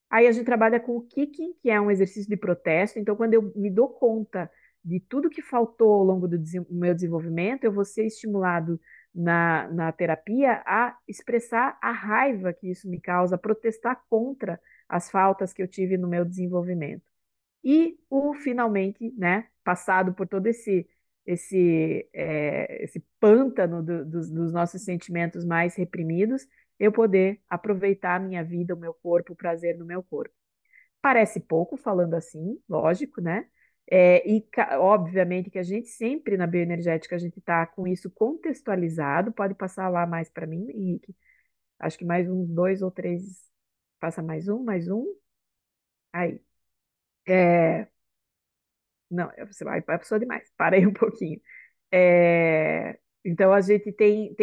Aí a gente trabalha com o kicking, que é um exercício de protesto. Então, quando eu me dou conta de tudo que faltou ao longo do meu desenvolvimento, eu vou ser estimulado na terapia a expressar a raiva que isso me causa, a protestar contra as faltas que eu tive no meu desenvolvimento. E finalmente, né, passado por todo esse pântano dos nossos sentimentos mais reprimidos, eu poder aproveitar a minha vida, o meu corpo, o prazer no meu corpo. Parece pouco falando assim, lógico, né? Obviamente que a gente sempre na bioenergética a gente está com isso contextualizado. Pode passar lá mais para mim, Henrique. Acho que mais uns dois ou três. Passa mais um, mais um. Aí. É, não, você vai passou demais. Para aí um pouquinho. Então a gente tem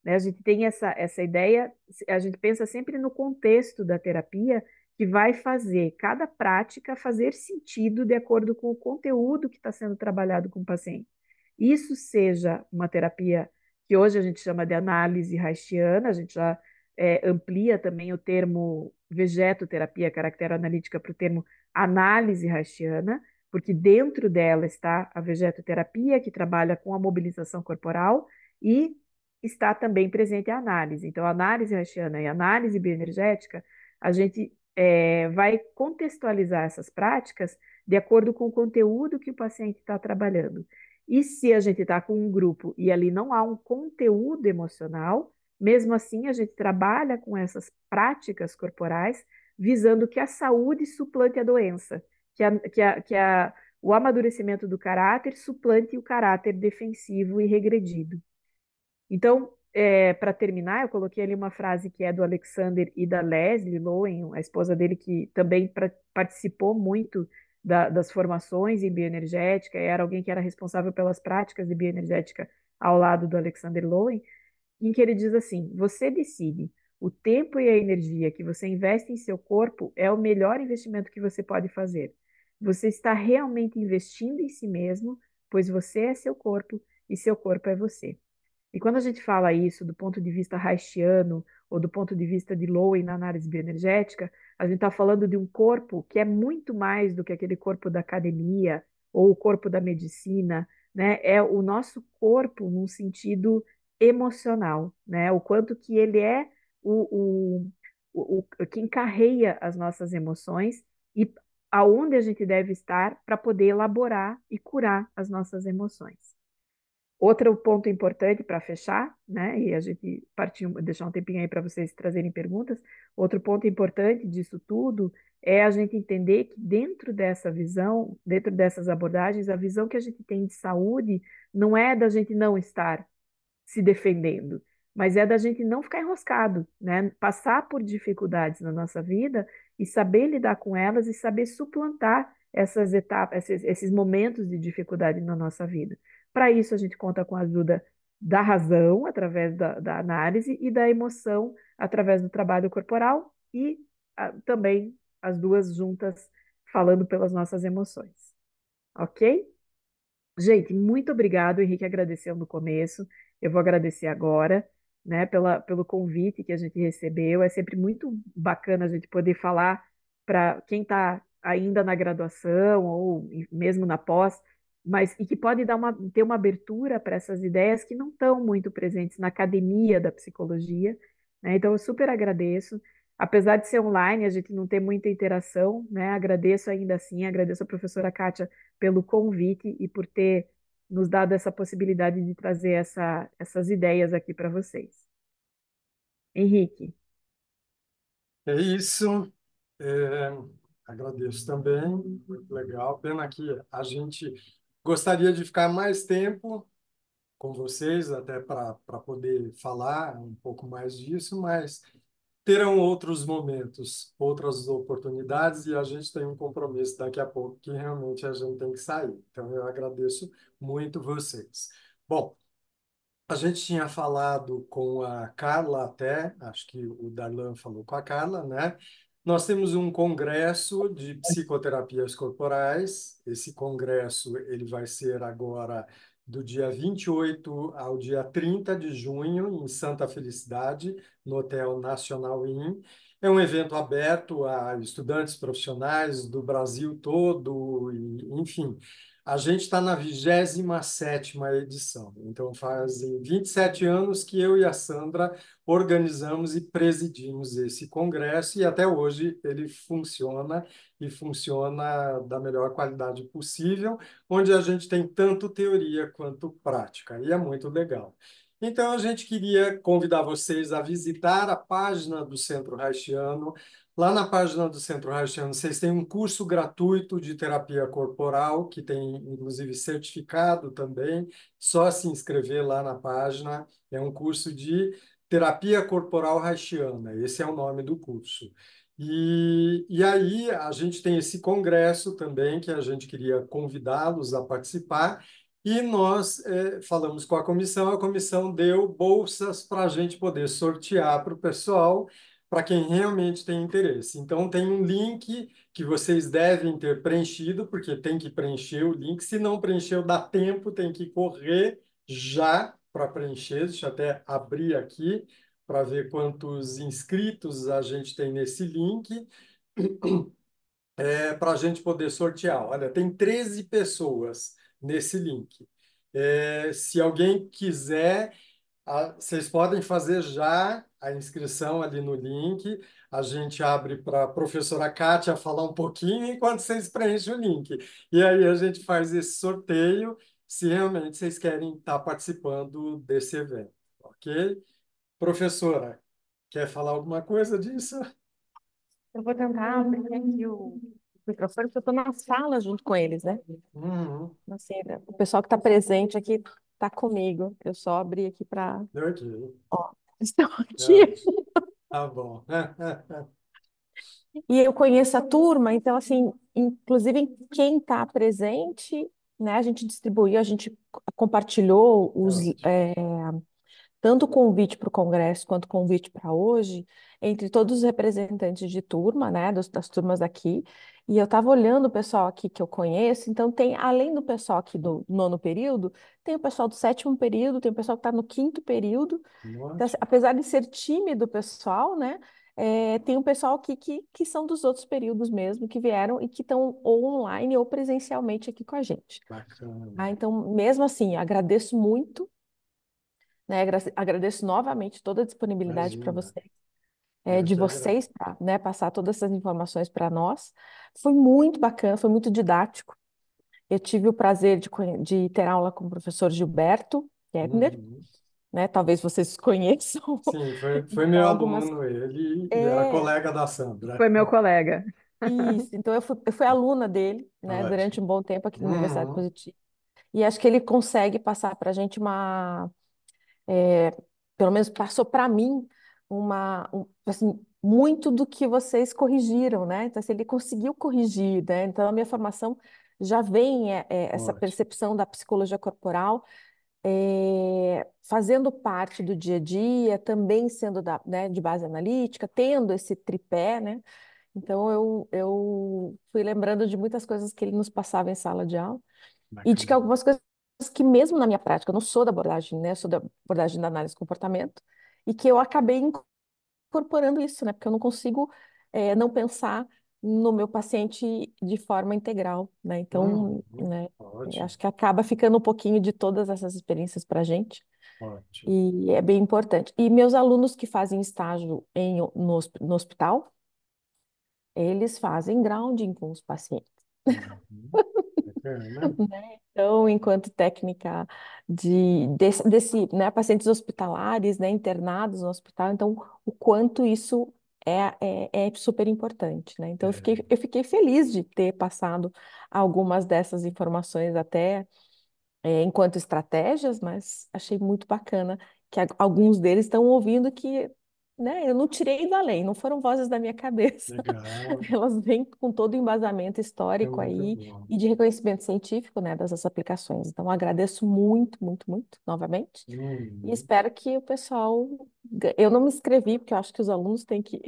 né, a gente tem essa ideia, a gente pensa sempre no contexto da terapia que vai fazer cada prática fazer sentido de acordo com o conteúdo que está sendo trabalhado com o paciente. Isso seja uma terapia que hoje a gente chama de análise haitiana, a gente já amplia também o termo vegetoterapia, caractere analítica, para o termo análise haitiana, porque dentro dela está a vegetoterapia, que trabalha com a mobilização corporal, e está também presente a análise. Então, a análise haitiana e a análise bioenergética, a gente vai contextualizar essas práticas de acordo com o conteúdo que o paciente está trabalhando. E se a gente está com um grupo e ali não há um conteúdo emocional, mesmo assim a gente trabalha com essas práticas corporais visando que a saúde suplante a doença, o amadurecimento do caráter suplante o caráter defensivo e regredido. Então, para terminar, eu coloquei ali uma frase que é do Alexander e da Leslie Lowen, a esposa dele, que também participou muito das formações em bioenergética, era alguém que era responsável pelas práticas de bioenergética ao lado do Alexander Lowen, em que ele diz assim: você decide. O tempo e a energia que você investe em seu corpo é o melhor investimento que você pode fazer. Você está realmente investindo em si mesmo, pois você é seu corpo e seu corpo é você. E quando a gente fala isso do ponto de vista haitiano ou do ponto de vista de Lowen na análise bioenergética, a gente está falando de um corpo que é muito mais do que aquele corpo da academia ou o corpo da medicina, né? É o nosso corpo num sentido emocional, né? O quanto que ele é que encarreia as nossas emoções e aonde a gente deve estar para poder elaborar e curar as nossas emoções. Outro ponto importante para fechar, né? E a gente deixar um tempinho aí para vocês trazerem perguntas. Outro ponto importante disso tudo é a gente entender que dentro dessa visão, dentro dessas abordagens, a visão que a gente tem de saúde não é da gente não estar se defendendo, mas é da gente não ficar enroscado, né? Passar por dificuldades na nossa vida e saber lidar com elas e saber suplantar essas etapas, esses momentos de dificuldade na nossa vida. Para isso, a gente conta com a ajuda da razão, através da análise, e da emoção, através do trabalho corporal, e também as duas juntas, falando pelas nossas emoções. Ok? Gente, muito obrigado. O Henrique agradeceu no começo. Eu vou agradecer agora, né, pelo convite que a gente recebeu. É sempre muito bacana a gente poder falar para quem está ainda na graduação ou mesmo na pós, mas e que pode ter uma abertura para essas ideias que não estão muito presentes na academia da psicologia, né? Então, eu super agradeço. Apesar de ser online, a gente não ter muita interação, né? Agradeço ainda assim, agradeço a professora Kátia pelo convite e por ter nos dado essa possibilidade de trazer essas ideias aqui para vocês. Henrique. É isso. É, agradeço também, muito legal. Pena que a gente gostaria de ficar mais tempo com vocês, até para poder falar um pouco mais disso, mas terão outros momentos, outras oportunidades, e a gente tem um compromisso daqui a pouco que realmente a gente tem que sair. Então, eu agradeço muito vocês. Bom, a gente tinha falado com a Carla até, acho que o Darlan falou com a Carla, né? Nós temos um congresso de psicoterapias corporais. Esse congresso ele vai ser agora do dia 28 ao dia 30 de junho em Santa Felicidade, no Hotel Nacional Inn. É um evento aberto a estudantes profissionais do Brasil todo, e, enfim. A gente está na 27ª edição, então fazem 27 anos que eu e a Sandra organizamos e presidimos esse congresso e até hoje ele funciona e funciona da melhor qualidade possível, onde a gente tem tanto teoria quanto prática, e é muito legal. Então, a gente queria convidar vocês a visitar a página do Centro Haitiano. Lá na página do Centro Haitiano, vocês têm um curso gratuito de terapia corporal, que tem, inclusive, certificado também. Só se inscrever lá na página. É um curso de terapia corporal haitiana. Esse é o nome do curso. E aí, a gente tem esse congresso também, que a gente queria convidá-los a participar. E nós falamos com a comissão deu bolsas para a gente poder sortear para o pessoal para quem realmente tem interesse. Então, tem um link que vocês devem ter preenchido, porque tem que preencher o link. Se não preencheu, dá tempo, tem que correr já para preencher. Deixa eu até abrir aqui para ver quantos inscritos a gente tem nesse link, para a gente poder sortear. Olha, tem 13 pessoas nesse link. Se alguém quiser vocês podem fazer já a inscrição ali no link. A gente abre para a professora Kátia falar um pouquinho enquanto vocês preenchem o link. E aí a gente faz esse sorteio se realmente vocês querem estar participando desse evento, ok? Professora, quer falar alguma coisa disso? Eu vou tentar abrir aqui o microfone, porque eu estou na sala junto com eles, né? Uhum. Assim, o pessoal que está presente aqui tá comigo. Eu só abri aqui para. Ok, Ó, estão aqui. ótimo. Tá bom. E eu conheço a turma, então, assim, inclusive quem está presente, né, a gente distribuiu, a gente compartilhou Ótimo. tanto o convite para o congresso quanto o convite para hoje, entre todos os representantes de turma, né, das turmas aqui. E eu estava olhando o pessoal aqui que eu conheço, então tem, além do pessoal aqui do nono período, tem o pessoal do sétimo período, tem o pessoal que está no quinto período. Então, assim, Ótimo. apesar de ser tímido o pessoal, né, tem um pessoal aqui que são dos outros períodos mesmo, que vieram e que estão ou online ou presencialmente aqui com a gente. Bacana. Ah, então, mesmo assim, agradeço muito, né, agradeço novamente toda a disponibilidade para Imagina. vocês, Eu de que agradeço. vocês, para, né, passar todas essas informações para nós. Foi muito bacana, foi muito didático. Eu tive o prazer de ter aula com o professor Gilberto Gebner, Uhum. né? Talvez vocês conheçam. Sim, foi meu Então, algumas. aluno ele e era É, colega da Sandra. Foi meu colega. isso. Então, eu fui aluna dele, né, durante Ótimo. um bom tempo aqui na Universidade Uhum. Positiva. E acho que ele consegue passar para a gente uma. Pelo menos passou para mim assim, muito do que vocês corrigiram, né? Então, assim, ele conseguiu corrigir, né? Então, a minha formação já vem essa Ótimo. percepção da psicologia corporal fazendo parte do dia a dia, também sendo né, de base analítica, tendo esse tripé, né? Então, eu fui lembrando de muitas coisas que ele nos passava em sala de aula e de que Bacana. algumas coisas que mesmo na minha prática, eu não sou da abordagem, né? Eu sou da abordagem da análise do comportamento e que eu acabei incorporando isso, né? Porque eu não consigo não pensar no meu paciente de forma integral, né? Então, Uhum. né? Ótimo. Acho que acaba ficando um pouquinho de todas essas experiências para a gente Ótimo. e é bem importante. E meus alunos que fazem estágio no hospital, eles fazem grounding com os pacientes. Uhum. Bacana. Né? Então, enquanto técnica né, pacientes hospitalares, né, internados no hospital, então o quanto isso é super importante, né? Então, É, eu fiquei feliz de ter passado algumas dessas informações até enquanto estratégias, mas achei muito bacana que alguns deles estão ouvindo que, né, eu não tirei da lei, não foram vozes da minha cabeça. legal. Elas vêm com todo o embasamento É histórico muito aí bom. e de reconhecimento científico, né, dessas aplicações. Então, agradeço muito, muito, muito, novamente. E Uhum. espero que o pessoal. Eu não me inscrevi, porque eu acho que os alunos têm que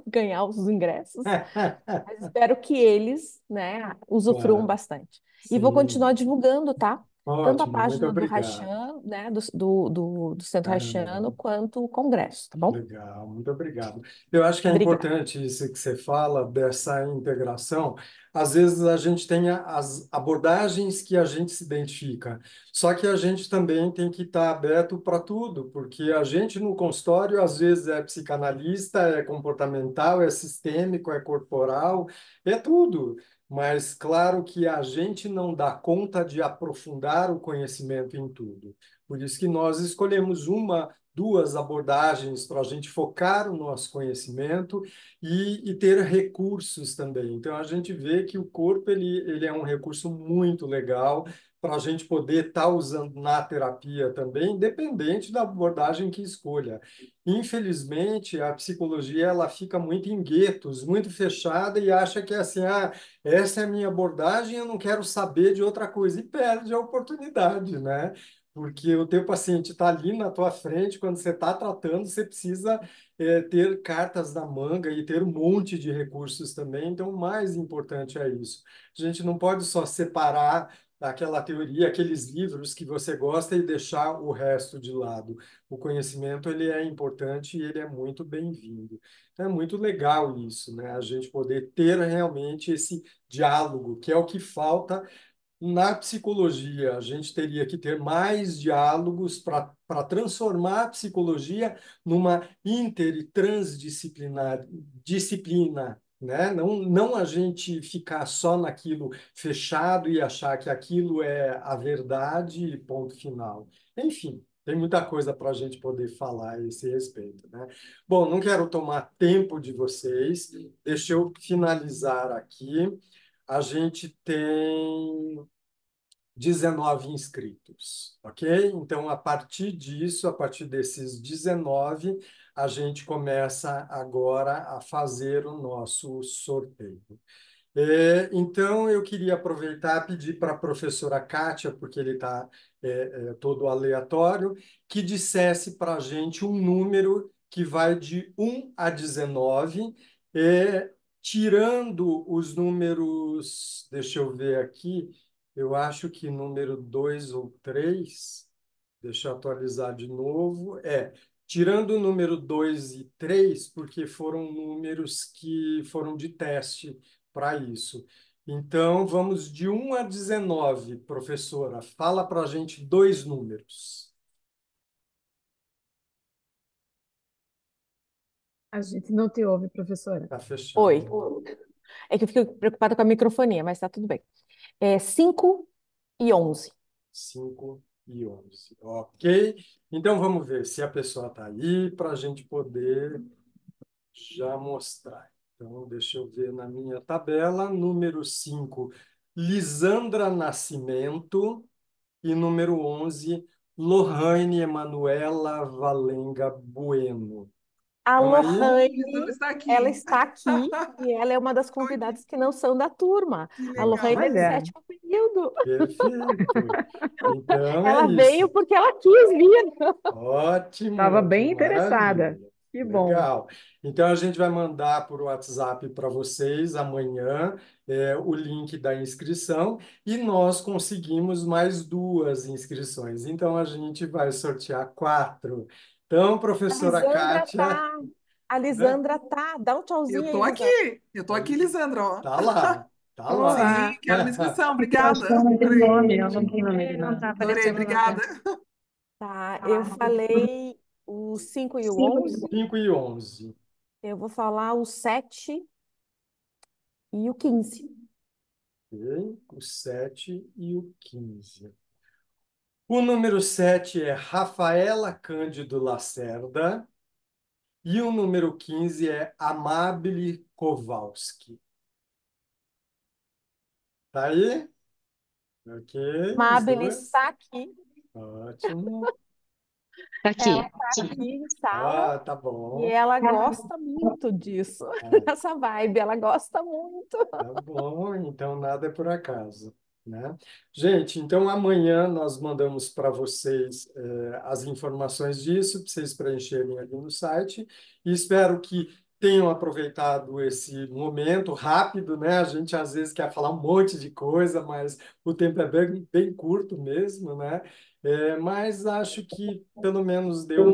ganhar os ingressos, mas espero que eles, né, usufruam Claro. bastante. E vou continuar Sim. divulgando, tá? Tanto a Ótimo. Muito página do obrigado. Raichan, né, do Centro Haitiano, Aham. quanto o Congresso, tá bom? Legal, muito obrigado. Eu acho que é Obrigada. importante isso que você fala dessa integração. Às vezes a gente tem as abordagens que a gente se identifica, só que a gente também tem que estar aberto para tudo, porque a gente no consultório às vezes é psicanalista, é comportamental, é sistêmico, é corporal, é tudo. Mas claro que a gente não dá conta de aprofundar o conhecimento em tudo. Por isso que nós escolhemos uma duas abordagens para a gente focar o nosso conhecimento e ter recursos também. Então, a gente vê que o corpo ele é um recurso muito legal para a gente poder estar usando na terapia também, independente da abordagem que escolha. Infelizmente, a psicologia ela fica muito em guetos, muito fechada e acha que é assim, essa é a minha abordagem, eu não quero saber de outra coisa e perde a oportunidade, né? Porque o teu paciente está ali na tua frente, quando você está tratando, você precisa ter cartas na manga e ter um monte de recursos também. Então, o mais importante é isso. A gente não pode só separar aquela teoria, aqueles livros que você gosta e deixar o resto de lado. O conhecimento, ele é importante e ele é muito bem-vindo. Então, é muito legal isso, né? A gente poder ter realmente esse diálogo, que é o que falta na psicologia. A gente teria que ter mais diálogos para transformar a psicologia numa inter e transdisciplinar disciplina, né? Não a gente ficar só naquilo fechado e achar que aquilo é a verdade e ponto final. Enfim, tem muita coisa para a gente poder falar a esse respeito, né? Bom, não quero tomar tempo de vocês, deixa eu finalizar aqui. A gente tem 19 inscritos, ok? Então, a partir disso, a partir desses 19, a gente começa agora a fazer o nosso sorteio. Então, eu queria aproveitar e pedir para a professora Kátia, porque ele está todo aleatório, que dissesse para a gente um número que vai de 1 a 19, tirando os números, deixa eu ver aqui, eu acho que número 2 ou 3. Deixa eu atualizar de novo. Tirando o número 2 e 3, porque foram números que foram de teste para isso. Então, vamos de 1 a 19, professora. Fala para a gente dois números. A gente não te ouve, professora. Está Oi. fechado. É que eu fico preocupada com a microfonia, mas tá tudo bem. 5 e 11. 5 e 11. Ok? Então, vamos ver se a pessoa está aí para a gente poder já mostrar. Então, deixa eu ver na minha tabela. Número 5, Lisandra Nascimento. E número 11, Lohane Emanuela Valenga Bueno. A Estão aí? Lisandra Lohane, está ela aqui. está aqui e ela é uma das Estou aqui. convidadas que não são da turma. Que A legal. Lohane é do Olha, sétimo período. Perfeito. Então é Ela veio isso. porque ela quis vir. Ótimo, estava que bem interessada. maravilha. Que bom. Legal. Então a gente vai mandar por WhatsApp para vocês amanhã o link da inscrição e nós conseguimos mais duas inscrições. Então a gente vai sortear 4. Então, A professora Lisandra Kátia, tá. A né? Lisandra tá. Dá um Eu tchauzinho aí, estou Lisandra. aqui. Eu estou aqui, Lisandra, ó. Tá lá, tá lá. Sim, Olá. quero minha inscrição. Eu acho que eu Obrigada. não tenho Adorei. nome, eu não tenho nome. Não tá Adorei, aparecendo nada. obrigada. Tá, eu falei o 5 e o Sim, 11. 5 e 11. Eu vou falar o 7 e o 15. Ok? O 7 e o 15. O número 7 é Rafaela Cândido Lacerda e o número 15 é Amabile Kowalski. Tá aí? Ok, os Mabel dois? está aqui. Ótimo. tá aqui. Ela está aqui em sala Ah, tá e bom. ela gosta muito disso, Ah, dessa vibe. Ela gosta muito. tá bom, então nada é por acaso, né? Gente, então amanhã nós mandamos para vocês as informações disso, para vocês preencherem ali no site, e espero que tenham aproveitado esse momento rápido, né? A gente às vezes quer falar um monte de coisa, mas o tempo é bem, bem curto mesmo, né? Mas acho que pelo menos deu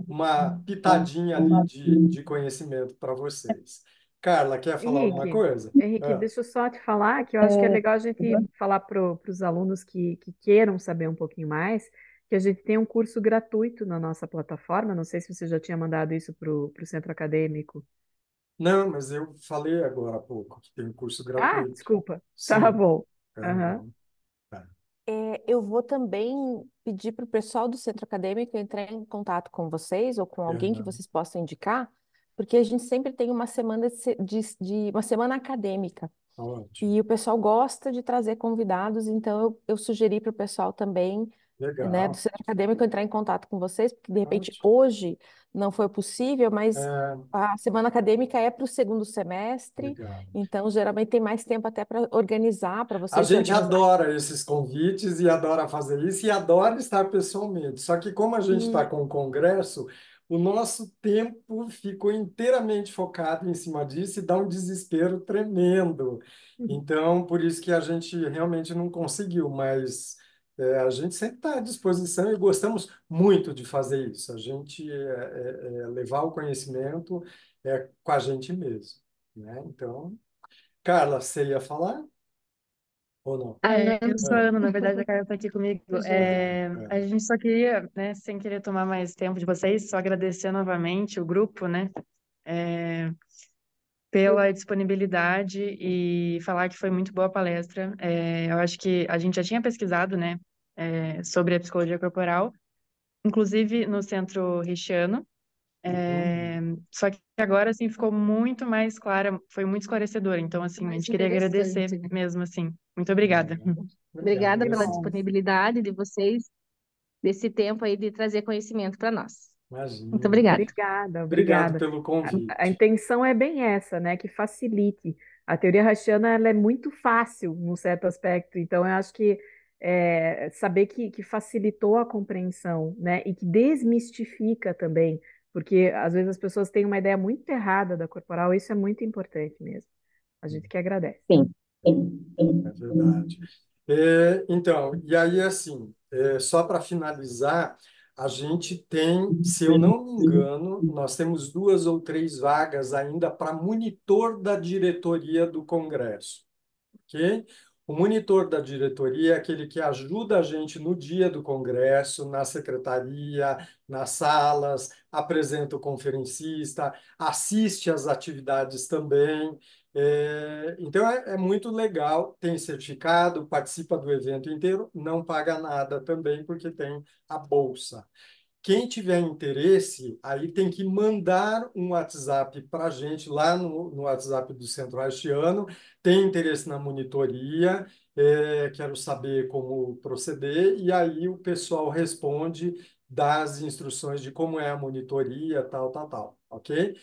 uma pitadinha ali de conhecimento para vocês. Carla, quer falar alguma Henrique, coisa? Henrique, Ah, deixa eu só te falar que eu acho que é legal a gente falar para os alunos que queiram saber um pouquinho mais, que a gente tem um curso gratuito na nossa plataforma. Não sei se você já tinha mandado isso para o centro acadêmico. não, mas eu falei agora há pouco que tem um curso Ah, gratuito. desculpa. Tá Sim. bom. Aham. Aham, tá. Eu vou também pedir para o pessoal do centro acadêmico entrar em contato com vocês ou com alguém que Aham, vocês possam indicar, porque a gente sempre tem uma semana uma semana acadêmica. ótimo. E o pessoal gosta de trazer convidados, então eu sugeri para o pessoal também, né, do Legal. centro acadêmico entrar em contato com vocês, porque de repente Ótimo. hoje não foi possível, mas É, a semana acadêmica é para o segundo semestre, legal. então geralmente tem mais tempo até para organizar, para A vocês se gente organizarem. adora esses convites e adora fazer isso e adora estar pessoalmente. Só que como a gente está E com o congresso, o nosso tempo ficou inteiramente focado em cima disso e dá um desespero tremendo. Então, por isso que a gente realmente não conseguiu, mas a gente sempre está à disposição e gostamos muito de fazer isso. A gente levar o conhecimento com a gente mesmo, né? Então, Carla, você ia falar ou não? Eu sou a Ah, Ana, na verdade, a Carla está aqui comigo. ah, ah. A gente só queria, né, sem querer tomar mais tempo de vocês, só agradecer novamente o grupo, né, é, pela disponibilidade e falar que foi muito boa a palestra. Eu acho que a gente já tinha pesquisado, né, sobre a psicologia corporal, inclusive no Centro Richiano, Só que agora, assim, ficou muito mais clara, foi muito esclarecedor. Então, assim, a Mais gente queria agradecer interessante, né? mesmo, assim. Muito obrigada. Obrigada Obrigado. pela Bom, disponibilidade de vocês, desse tempo aí de trazer conhecimento para nós. Muito Imagina. obrigada. obrigada, Obrigado obrigada. pelo A convite. intenção é bem essa, né? Que facilite. A teoria Rashiana ela é muito fácil, num certo aspecto. Então, eu acho que saber que facilitou a compreensão, né? E que desmistifica também, porque às vezes as pessoas têm uma ideia muito errada da corporal, isso é muito importante mesmo. A gente que agradece. Sim. É verdade. Então, e aí, assim, só para finalizar, a gente tem, se eu não me engano, nós temos 2 ou 3 vagas ainda para monitor da diretoria do Congresso, ok? O monitor da diretoria é aquele que ajuda a gente no dia do Congresso, na secretaria, nas salas, apresenta o conferencista, assiste às atividades também. Então é muito legal, tem certificado, participa do evento inteiro, não paga nada também, porque tem a bolsa. Quem tiver interesse, aí tem que mandar um WhatsApp para a gente lá no WhatsApp do Centro Haitiano. Tem interesse na monitoria, quero saber como proceder, e aí o pessoal responde, dá as instruções de como é a monitoria, tal, tal, tal, ok?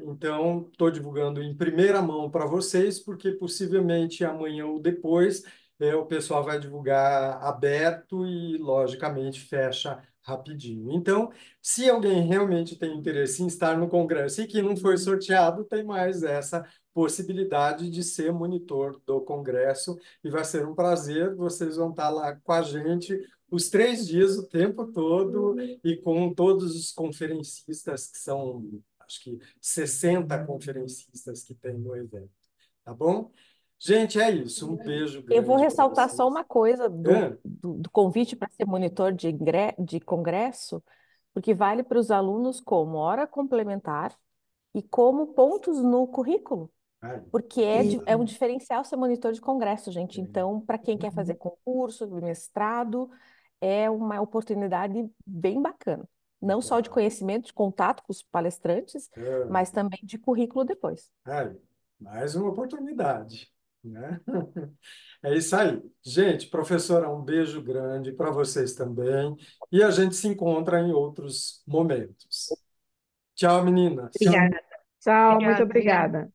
Então, estou divulgando em primeira mão para vocês, porque possivelmente amanhã ou depois o pessoal vai divulgar aberto e, logicamente, fecha rapidinho. Então, se alguém realmente tem interesse em estar no Congresso e que não foi sorteado, tem mais essa possibilidade de ser monitor do Congresso e vai ser um prazer. Vocês vão estar lá com a gente os 3 dias, o tempo todo, e com todos os conferencistas, que são, acho que 60 conferencistas que tem no evento. Tá bom? Gente, é isso. Um beijo Eu vou grande para ressaltar só vocês. uma coisa do, Ah, do, do convite para ser monitor de congresso, porque vale para os alunos como hora complementar e como pontos no currículo, ai, porque é um exato. diferencial ser monitor de congresso, gente. Então, para quem quer fazer concurso, mestrado, é uma oportunidade bem bacana. Não só de Legal. conhecimento, de contato com os palestrantes, Ah, mas também de currículo depois. ai, mais uma oportunidade, né? É isso aí. Gente, professora, um beijo grande para vocês também. E a gente se encontra em outros momentos. Tchau, meninas. Obrigada. Tchau, muito Obrigada. obrigada.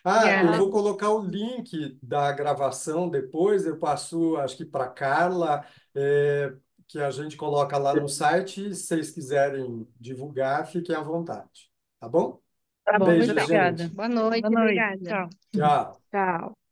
Eu Obrigada. vou colocar o link da gravação depois, eu passo, acho que para Carla, que a gente coloca lá no site. Se vocês quiserem divulgar, fiquem à vontade. Tá bom? Tá bom, Beijos, então. Obrigada. gente. Boa noite, Boa noite. obrigada. Tchau. Tchau. Tchau.